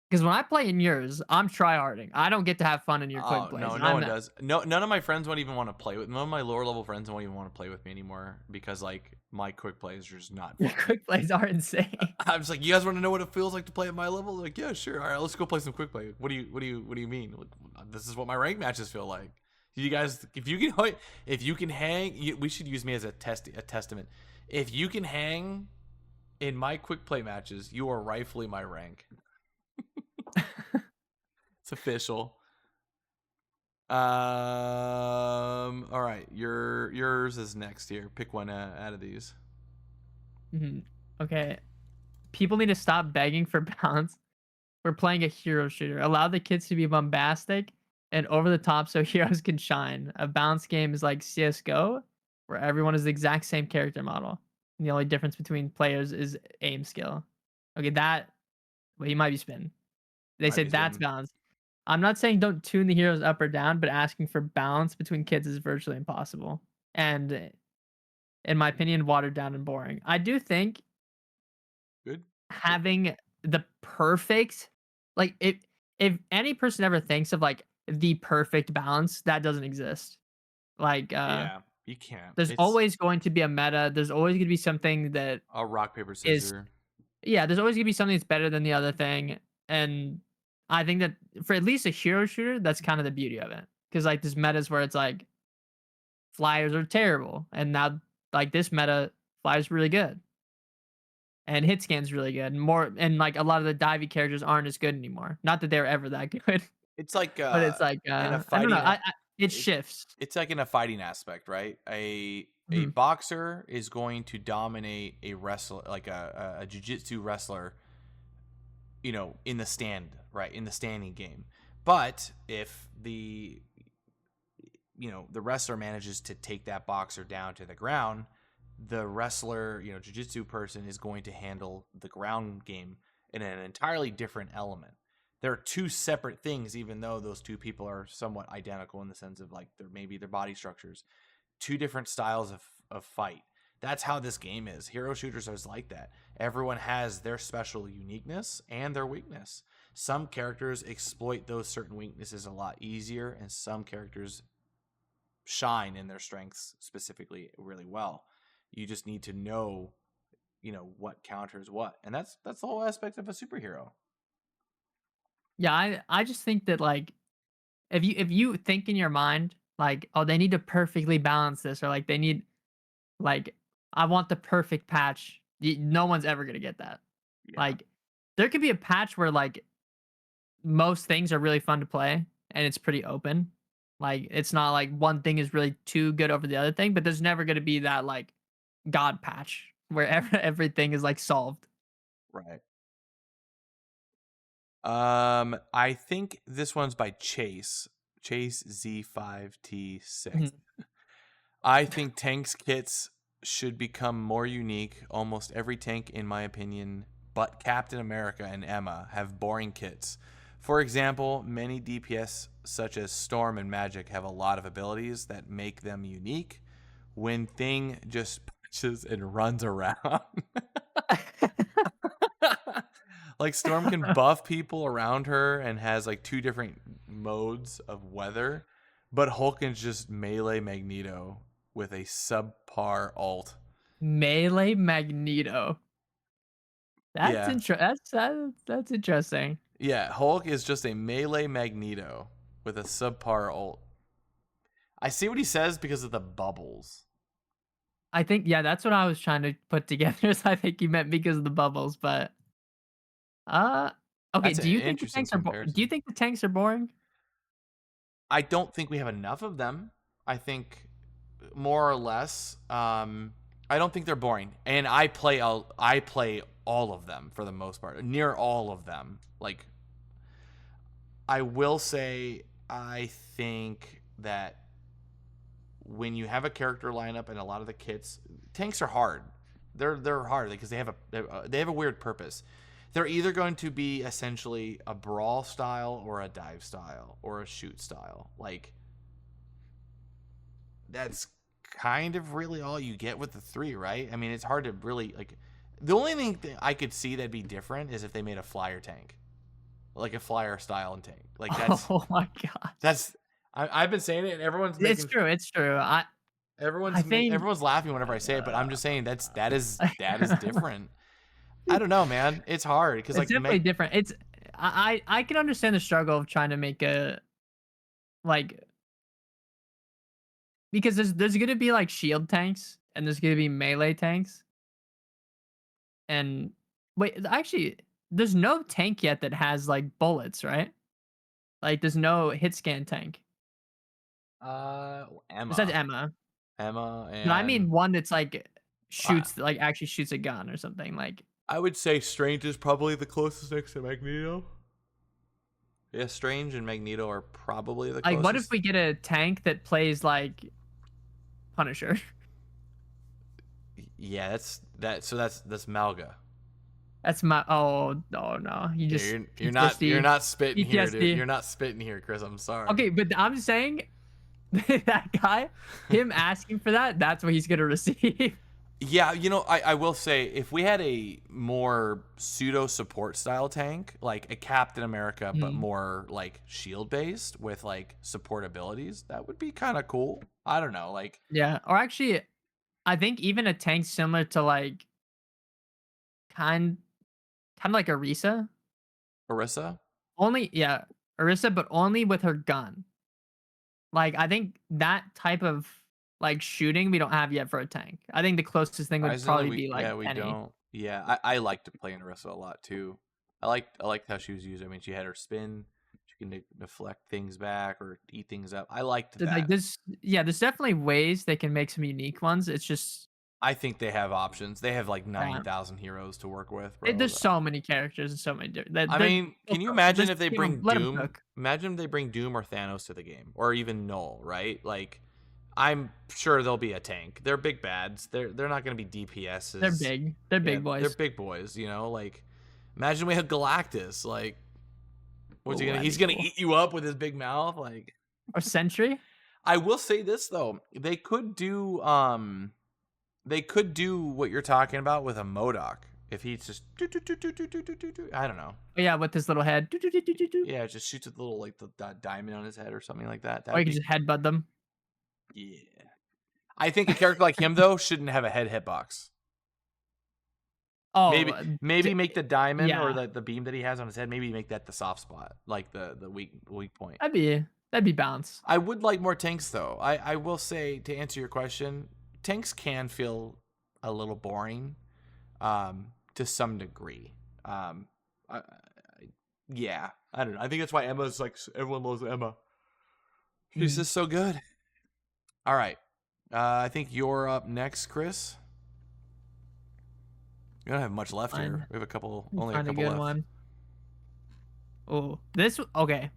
Because when I play in yours, I'm tryharding. I don't get to have fun in your quick Oh plays. no, no I'm one does. No, none of my friends won't even want to play with. None of my lower level friends won't even want to play with me anymore because like my quick plays are just not your fun. quick plays are insane. I'm just like, you guys want to know what it feels like to play at my level? Like, yeah, sure. All right, let's go play some quick play. What do you mean? This is what my rank matches feel like. You guys, if you can hang, we should use me as a testament. If you can hang in my quick play matches, you are rightfully my rank. It's official. All right, yours is next here. Pick one out of these. Mhm. Okay. People need to stop begging for balance. We're playing a hero shooter. Allow the kids to be bombastic and over the top so heroes can shine. A balance game is like CSGO, where everyone is the exact same character model. And the only difference between players is aim skill. Okay, well, he might be spinning. They Might say be that's spinning. balance. I'm not saying don't tune the heroes up or down, but asking for balance between kids is virtually impossible. And in my opinion, watered down and boring. I do think Good. Good. having the perfect, like if any person ever thinks of like the perfect balance, that doesn't exist. Like Yeah, you can't. there's It's always going to be a meta. There's always going to be something that a rock paper is scissor. yeah, there's always going to be something that's better than the other thing. And I think that for at least a hero shooter, that's kind of the beauty of it. Cuz like there's metas where it's like flyers are terrible and now like this meta flies really good, and hit scan's really good, and more and, like, a lot of the divey characters aren't as good anymore. Not that they're ever that good, It's like but it's like, in a I don't know, fighting I it it, shifts. it's like in a fighting aspect, right? A Mhm. boxer is going to dominate a wrestler, like a jiu-jitsu wrestler, in the stand, right? In the standing game. But if the wrestler manages to take that boxer down to the ground, the wrestler, jiu-jitsu person is going to handle the ground game in an entirely different element. There are two separate things, even though those two people are somewhat identical in the sense of like their body structures. Two different styles of fight. That's how this game is. Hero shooters is like that. Everyone has their special uniqueness and their weakness. Some characters exploit those certain weaknesses a lot easier, and some characters shine in their strengths specifically really well. You just need to know, what counters what. And that's the whole aspect of a superhero. Yeah, I just think that, like, if you think in your mind, like, "Oh, they need to perfectly balance this," or, like, they need like, "I want the perfect patch." No one's ever gonna get that. Yeah. Like, there could be a patch where, like, most things are really fun to play, and it's pretty open. Like, it's not like one thing is really too good over the other thing, but there's never gonna be that, like, god patch where everything is, like, solved. Right. I think this one's by Chase Z5T6. Mhm. I think tanks kits should become more unique. Almost every tank, in my opinion, but Captain America and Emma have boring kits. For example, many DPS such as Storm and Magic have a lot of abilities that make them unique. When Thing just punches and runs around. Like Storm can buff people around her and has like two different modes of weather, but Hulk can just melee Magneto with a subpar alt. Melee Magneto. Yeah. That's interesting. Yeah, Hulk is just a melee Magneto with a subpar alt. I see what he says because of the bubbles. I think yeah, that's what I was trying to put together, is I think you meant because of the bubbles, but, uh, okay, That's an interesting do you comparison. think the tanks are boring? I don't think we have enough of them. I think more or less. I don't think they're boring, and I play all of them for the most part, near all of them. Like I will say, I think that when you have a character lineup and a lot of the kits, tanks are hard. They're hard because they have a weird purpose. They're either going to be essentially a brawl style or a dive style or a shoot style. Like that's kind of really all you get with the three, right? I mean, it's hard to really like. The only thing that I could see that'd be different is if they made a flyer tank, like a flyer style and tank. Like Oh my god. that's I've been saying it, and It's true, I think everyone's laughing whenever I say it, but I'm just saying that is different. I don't know, man. It's hard because it's like definitely different. I can understand the struggle of trying to make a like because there's gonna be, like, shield tanks, and there's gonna be melee tanks, and wait, actually, there's no tank yet that has, like, bullets, right? Like, there's no hit scan tank, besides Emma, Emma. Emma, But I mean and one that's, like, I, actually shoots a gun or something, like I would say Strange is probably the closest next to Magneto. Yeah, Strange and Magneto are probably the what if closest. we get a tank that plays like Punisher? Yeah, that's Malga. That's my oh no, you Yeah, just you're PTSD. not spitting here, dude. PTSD. You're not spitting here, Chris. I'm sorry. Okay, but I'm saying that guy, him asking for that, that's what he's gonna receive. Yeah, I will say if we had a more pseudo support style tank, like a Captain America, but Mhm. more like shield based with like support abilities, that would be kind of cool. I don't know, like Yeah, or actually, I think even a tank similar to like kind kind of like Orisa, Orisa. only yeah, Orisa, but only with her gun. Like I think that type of like shooting we don't have yet for a tank. I think the closest thing would Surprisingly, probably we be like yeah, we Penny. don't. Yeah, I like to play Narissa a lot too. I liked how she was used. I mean, she had her spin. She can deflect things back or eat things up. I liked So like that. this, yeah, there's definitely ways they can make some unique ones. It's just I think they have options. They have like yeah, 9,000 heroes to work with, there's bro. so many characters and so many different. I They're mean, can you imagine just if they you know bring let them Doom? cook. Imagine if they bring Doom or Thanos to the game, or even Null, right? Like, I'm sure they'll be a tank. They're big bads. They're not going to be They're DPSs. big. They're Yeah, big they're boys. big boys. You know, like imagine we had Galactus. Like, what's he Oh, gonna? that'd He's be gonna cool. eat you up with his big mouth. Like, Or Sentry. I will say this though, they could do what you're talking about with a Modoc if he's just I don't know. Oh, yeah, with his little head. Doo, doo, doo, doo, doo, doo. Yeah, just shoots a little like the diamond on his head or something like that. Or you That'd can be just headbutt them. yeah. I think a character like him though shouldn't have a head hitbox. Oh, Maybe make the diamond or yeah. the beam that he has on his head. Maybe make that the soft spot, like the weak point. That'd be balance. I would like more tanks though. I will say to answer your question, tanks can feel a little boring, to some degree. I, yeah, I don't know. I think that's why Emma's like everyone loves Emma. She's Mm, just so good. All right, I think you're up next, Chris. We don't have much left here. fine. We have a couple, Let me only a find a couple good left. one. Oh, okay.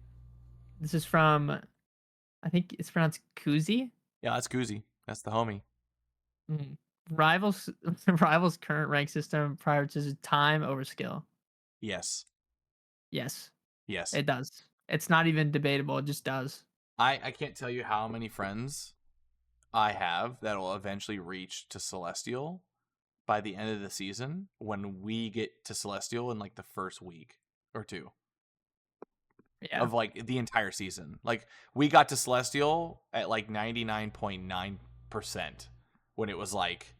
This is from I think it's pronounced Kuzi. Yeah, that's Koozie. That's the homie. Mm. Rivals Rivals current rank system prioritizes time over skill. Yes, Yes, yes. it does. It's not even debatable. It just does. I can't tell you how many friends I have that will eventually reach to Celestial by the end of the season when we get to Celestial in like the first week or two Yeah. of like the entire season. Like we got to Celestial at like 99.9% when it was like,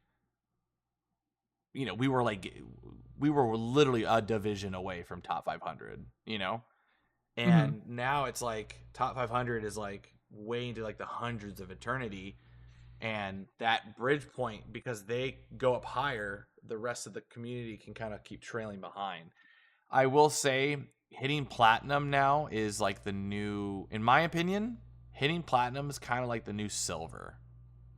we were literally a division away from top 500, Mhm. And now it's like top 500 is like way into like the hundreds of eternity. And that bridge point, because they go up higher, the rest of the community can kind of keep trailing behind. I will say hitting platinum now is like the new, in my opinion, hitting platinum is kind of like the new silver,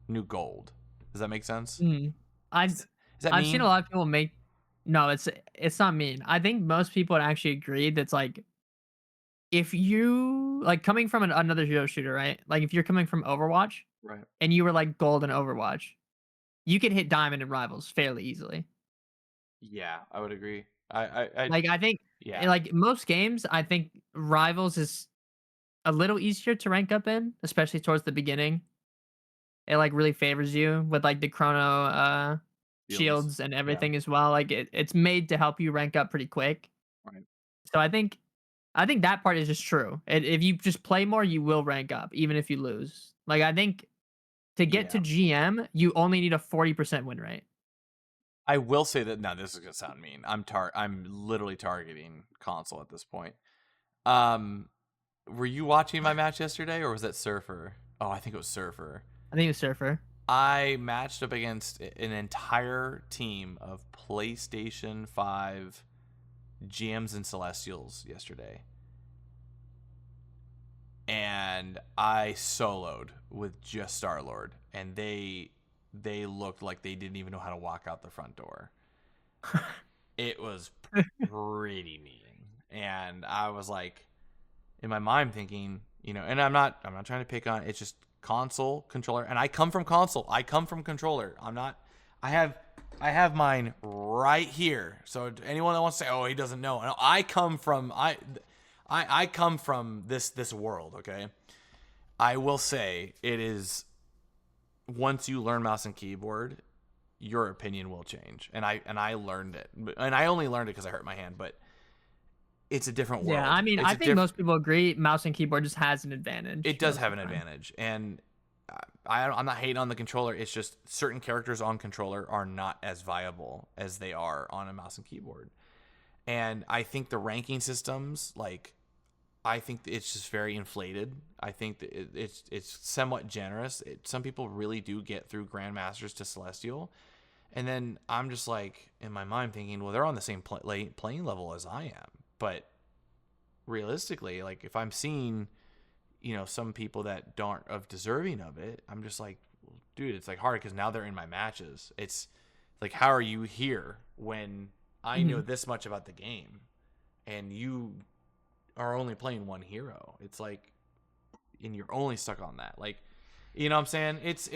new gold. Does that make sense? Mhm. I Is that I've seen a mean? lot of people make no, it's not mean. I think most people would actually agree that's like if you like coming from another hero shooter, right? Like if you're coming from Overwatch Right. and you were like gold in Overwatch, you could hit diamond in Rivals fairly easily. Yeah, I would agree. I Like I think yeah, like most games, I think Rivals is a little easier to rank up in, especially towards the beginning. It like really favors you with like the chrono fields. shields and Yeah, everything as well. Like it's made to help you rank up pretty quick. right. So I think that part is just true. If you just play more, you will rank up even if you lose. Like I think to get to Yeah. GM, you only need a 40% win rate. I will say that now this is gonna sound mean. I'm literally targeting console at this point. Um, were you watching my match yesterday, or was that Surfer? Oh, I think it was Surfer. I think it's Surfer. I matched up against an entire team of PlayStation 5 GMs and Celestials yesterday. And I soloed with just Star Lord, and they looked like they didn't even know how to walk out the front door. It was pretty mean, and I was like, in my mind thinking, and I'm not trying to pick on. It's just console controller, and I come from console. I come from controller. I'm not. I have I have mine right here. So anyone that wants to say, "Oh, he doesn't know," no, I come from this world. Okay, I will say it is once you learn mouse and keyboard, your opinion will change. And I learned it, and I only learned it because I hurt my hand. But it's a different Yeah, world. I mean, It's I a think diff. most people agree mouse and keyboard just has an advantage It does most have of an the time. advantage, and I'm not hating on the controller. It's just certain characters on controller are not as viable as they are on a mouse and keyboard. And I think the ranking systems, like I think it's just very inflated. I think that it's somewhat generous. Some people really do get through Grandmasters to Celestial, and then I'm just like in my mind thinking, well, they're on the same playing level as I am. But realistically, like if I'm seeing, some people that aren't of deserving of it, I'm just like, dude, it's like hard because now they're in my matches. It's like, how are you here when I know Mhm. this much about the game and you are only playing one hero? It's like, and you're only stuck on that. Like, you know what I'm saying? It.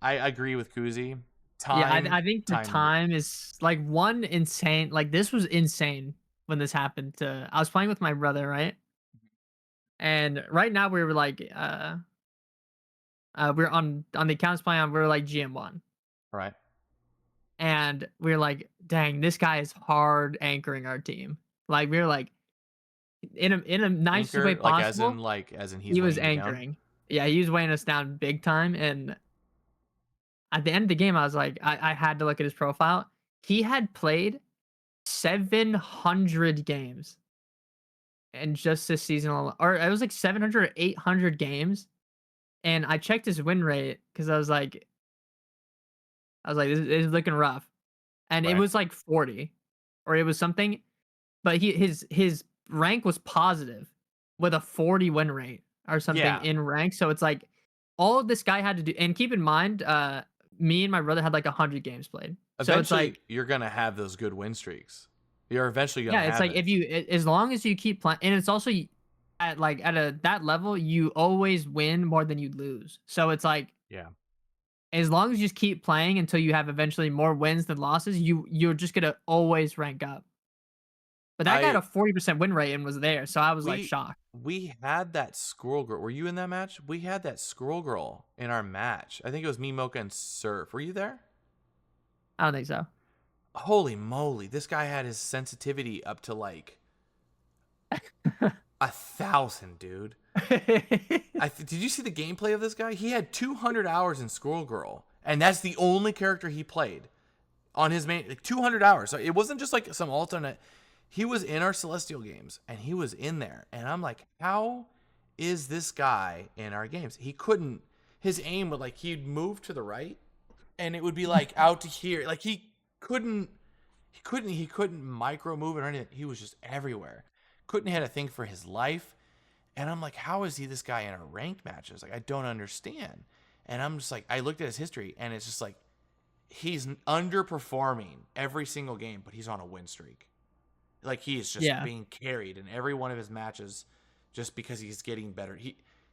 I agree with Kuzi. Yeah, Time, I think the time. time is like one insane. Like this was insane when this happened. I was playing with my brother, right? And right now we were like, we're on the accounts playing on. We're like GM1, Right. and we are like, dang, this guy is hard anchoring our team. Like we are like, in a nicest way Anchor, like possible, as in he's he was weighing you down. anchoring. Yeah, he was weighing us down big time. And at the end of the game, I was like, I had to look at his profile. He had played 700 games and just this season alone, or it was like 700 or 800 games. And I checked his win rate because I was like, this is looking rough. And it Right. was like 40 or it was something, but his rank was positive with a 40 win rate or something Yeah. in rank. So it's like all this guy had to do, and keep in mind, me and my brother had like 100 games played. So it's Eventually, like, you're gonna have those good win streaks. You're eventually gonna yeah, it's have like it. if as long as you keep playing, and it's also at like at a that level, you always win more than you lose. So it's like Yeah. as long as you just keep playing until you have eventually more wins than losses, you're just gonna always rank up. But that guy had I a 40% win rate and was there, so I was like we shocked. we had that squirrel girl. Were you in that match? We had that squirrel girl in our match. I think it was me, Mocha, and Surf. Were you there? I don't think so. Holy moly! This guy had his sensitivity up to like 1,000, dude. Did you see the gameplay of this guy? He had 200 hours in Squirrel Girl, and that's the only character he played on his main, like 200 hours. So it wasn't just like some alternate. He was in our Celestial games, and he was in there, and I'm like, how is this guy in our games? He couldn't. His aim would like he'd move to the right, and it would be like out to here. Like couldn't. He couldn't micro move it or anything. He was just everywhere. Couldn't hit a thing for his life. And I'm like, how is he this guy in our ranked matches? Like, I don't understand. And I'm just like, I looked at his history, and it's just like he's underperforming every single game, but he's on a win streak. Like he is just Yeah. being carried in every one of his matches, just because he's getting better.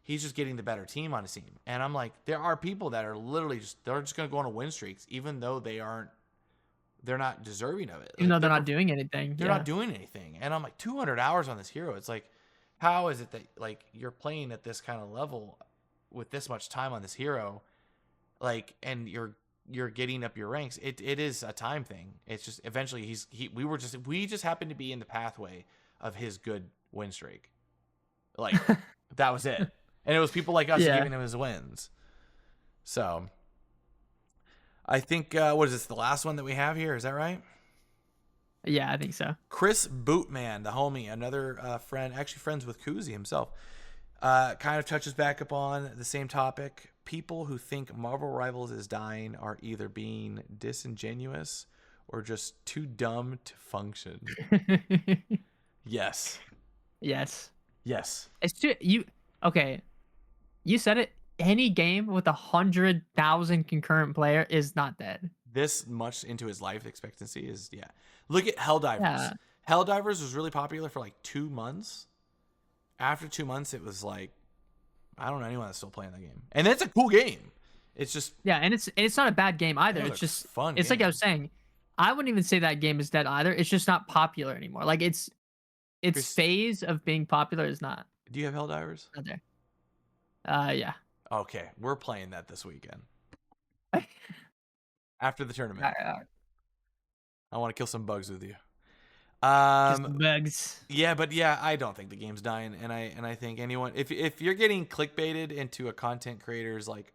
He's just getting the better team on his team. And I'm like, there are people that are literally they're just gonna go on a win streaks, even though they're not deserving of it. Even Like though they're not doing anything, they're not yeah. doing anything. And I'm like, 200 hours on this hero. It's like, how is it that like you're playing at this kind of level with this much time on this hero, like, and you're getting up your ranks? It is a time thing. It's just eventually we just happened to be in the pathway of his good win streak. Like that was it. And it was people like us Yeah. giving him his wins. So I think what is this, the last one that we have here? Is that right? Yeah, I think so. Chris Bootman, the homie, another friend, actually friends with Kuzi himself, kind of touches back upon the same topic. People who think Marvel Rivals is dying are either being disingenuous or just too dumb to function. Yes. Yes. Yes. It's too you okay, you said it. Any game with 100,000 concurrent player is not dead. This much into his life expectancy is, yeah. Look at Helldivers. Yeah. Helldivers was really popular for like 2 months. After 2 months, it was like, I don't know anyone that's still playing that game. And it's a cool game. It's just, Yeah, and it's not a bad game either. it was It's a just fun it's like I was game. saying, I wouldn't even say that game is dead either. It's just not popular anymore. Like its Chris, phase of being popular is do you have Helldivers? not there. Yeah. Okay, we're playing that this weekend after the tournament. Alright, I want to kill some bugs with you. just Um, bugs. yeah, but yeah, I don't think the game's dying, and I think anyone, if you're getting clickbaited into a content creator's like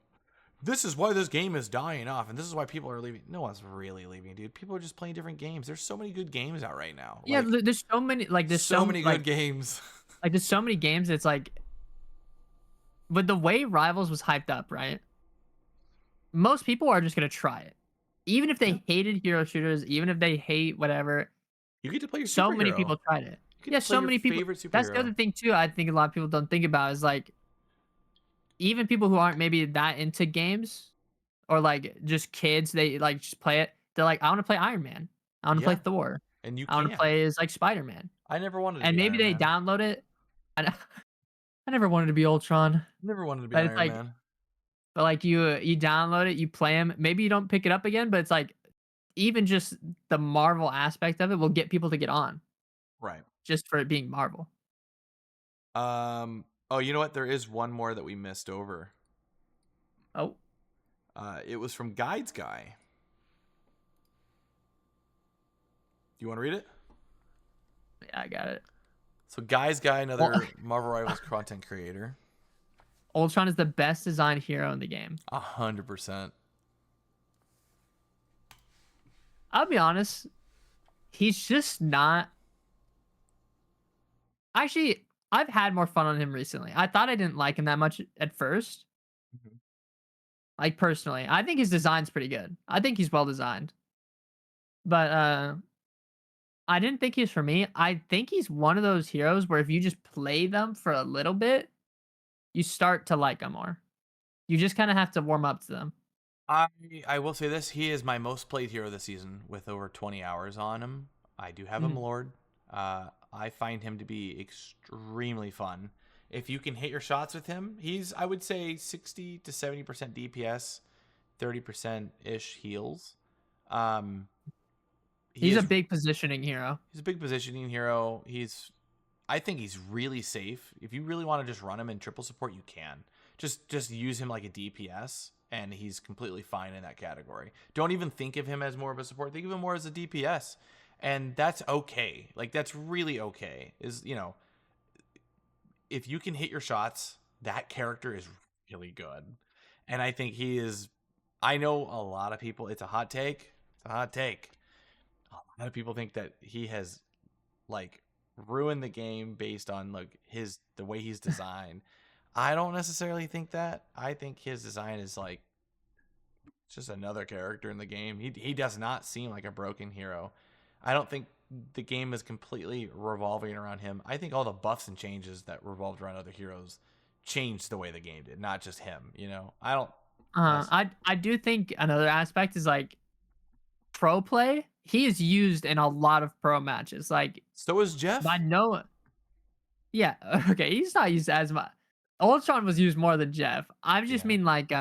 this is why this game is dying off, and this is why people are leaving. No one's really leaving, dude. People are just playing different games. There's so many good games out right now. Yeah, Like there's so many like there's so so many like good games. like there's so many games. It's like with the way Rivals was hyped up, right? Most people are just gonna try it, even if Yeah. they hated hero shooters, even if they hate whatever. You get to play your So many superhero. people tried it. You get Yeah, to play so your many people. favorite That's the superhero. other thing too. I think a lot of people don't think about is like even people who aren't maybe that into games or like just kids, they like just play it. They're like, I want to play Iron Man. I want to play Yeah, Thor. and you I want to can. play as like Spider Man. I never wanted to And be maybe Iron they Man. download it. And I never wanted to be Ultron, Never wanted to be but it's Iron like, Man. but like you download it, you play them. Maybe you don't pick it up again, but it's like even just the Marvel aspect of it will get people to get on Right. just for it being Marvel. Oh, you know what? There is one more that we missed over. Oh, It was from Guides Guy. Do you want to read it? yeah, I got it. So Guides Guy, Well, another Marvel Rivals content creator. Ultron is the best designed hero in the game. 100%. I'll be honest, he's just not. Actually, I've had more fun on him recently. I thought I didn't like him that much at first. Mhm. Like personally, I think his design's pretty good. I think he's well designed. But I didn't think he's for me. I think he's one of those heroes where if you just play them for a little bit, you start to like them more. You just kind of have to warm up to them. I I will say this: he is my most played hero this season, with over 20 hours on him. I do have him, Mhm. Lord. I find him to be extremely fun. If you can hit your shots with him, he's, I would say, 60 to 70% DPS, 30% ish heals. Um, he He's a is big positioning hero. he's a big positioning hero. I think he's really safe. If you really want to just run him in triple support, you can. Just use him like a DPS, and he's completely fine in that category. Don't even think of him as more of a support. Think of him more as a DPS, and that's okay. Like that's really okay. If you can hit your shots, that character is really good, and I think he is. I know a lot of people. It's a hot take. It's a hot take. A lot of people think that he has like ruin the game based on like the way he's designed. I don't necessarily think that. I think his design is like just another character in the game. He does not seem like a broken hero. I don't think the game is completely revolving around him. I think all the buffs and changes that revolved around other heroes changed the way the game did, not just him, you know. I don't that's I do think another aspect is like pro play. He is used in a lot of pro matches. Like, so is by Jeff. no, yeah, okay, he's not used as much. Ultron was used more than Jeff. I just Yeah, mean like,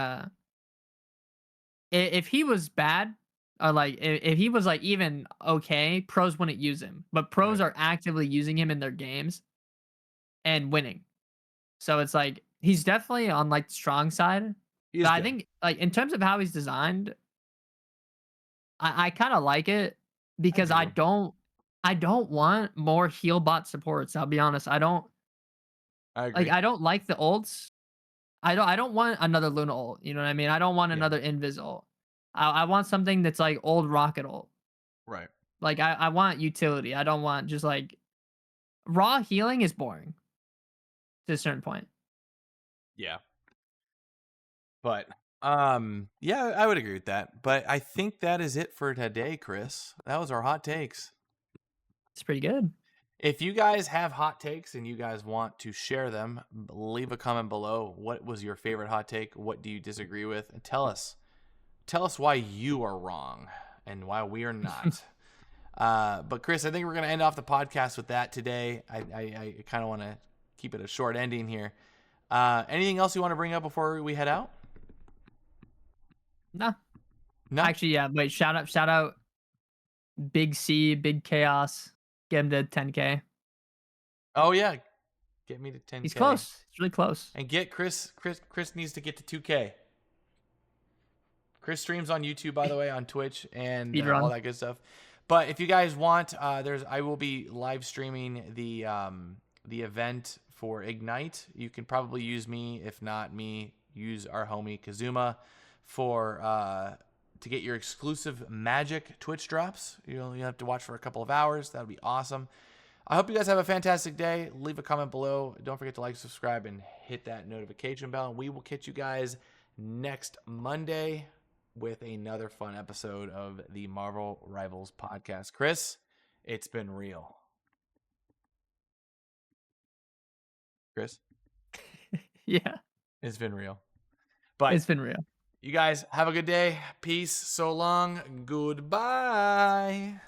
if he was bad, or like if he was like even okay, pros wouldn't use him. But pros right. are actively using him in their games and winning. So it's like he's definitely on like the strong side. He But is I good. think like in terms of how he's designed, I kind of like it I because do. I don't want more heal bot supports. I'll be honest. I don't I like agree. I don't like the ults. I don't want another Luna ult. You know what I mean? I don't want Yeah, another Invis ult. I want something that's like old Rocket ult. right. Like I want utility. I don't want just like raw healing is boring to a certain point. Yeah. But yeah, I would agree with that. But I think that is it for today, Chris. That was our hot takes. It's pretty good. If you guys have hot takes and you guys want to share them, leave a comment below. What was your favorite hot take? What do you disagree with? And tell us why you are wrong and why we are not. But Chris, I think we're gonna end off the podcast with that today. I kind of want to keep it a short ending here. Anything else you want to bring up before we head out? No, No. actually, yeah. Wait, shout out, Big C, Big Chaos. Get him to 10K. Oh yeah, get me to He's 10K. close. He's really close. And get Chris needs to get to 2K. Chris streams on YouTube, by the way, on Twitch and Speed all run. that good stuff. But if you guys want, I will be live streaming the event for Ignite. You can probably use me. If not me, use our homie Kazuma. for to get your exclusive Magic Twitch drops. You'll have to watch for a couple of hours. That would be awesome. I hope you guys have a fantastic day. Leave a comment below. Don't forget to like, subscribe, and hit that notification bell. And we will catch you guys next Monday with another fun episode of the Marvel Rivals podcast. Chris, it's been real. Chris, Yeah, it's been real. But it's been real. you guys have a good day. Peace. So long. Goodbye.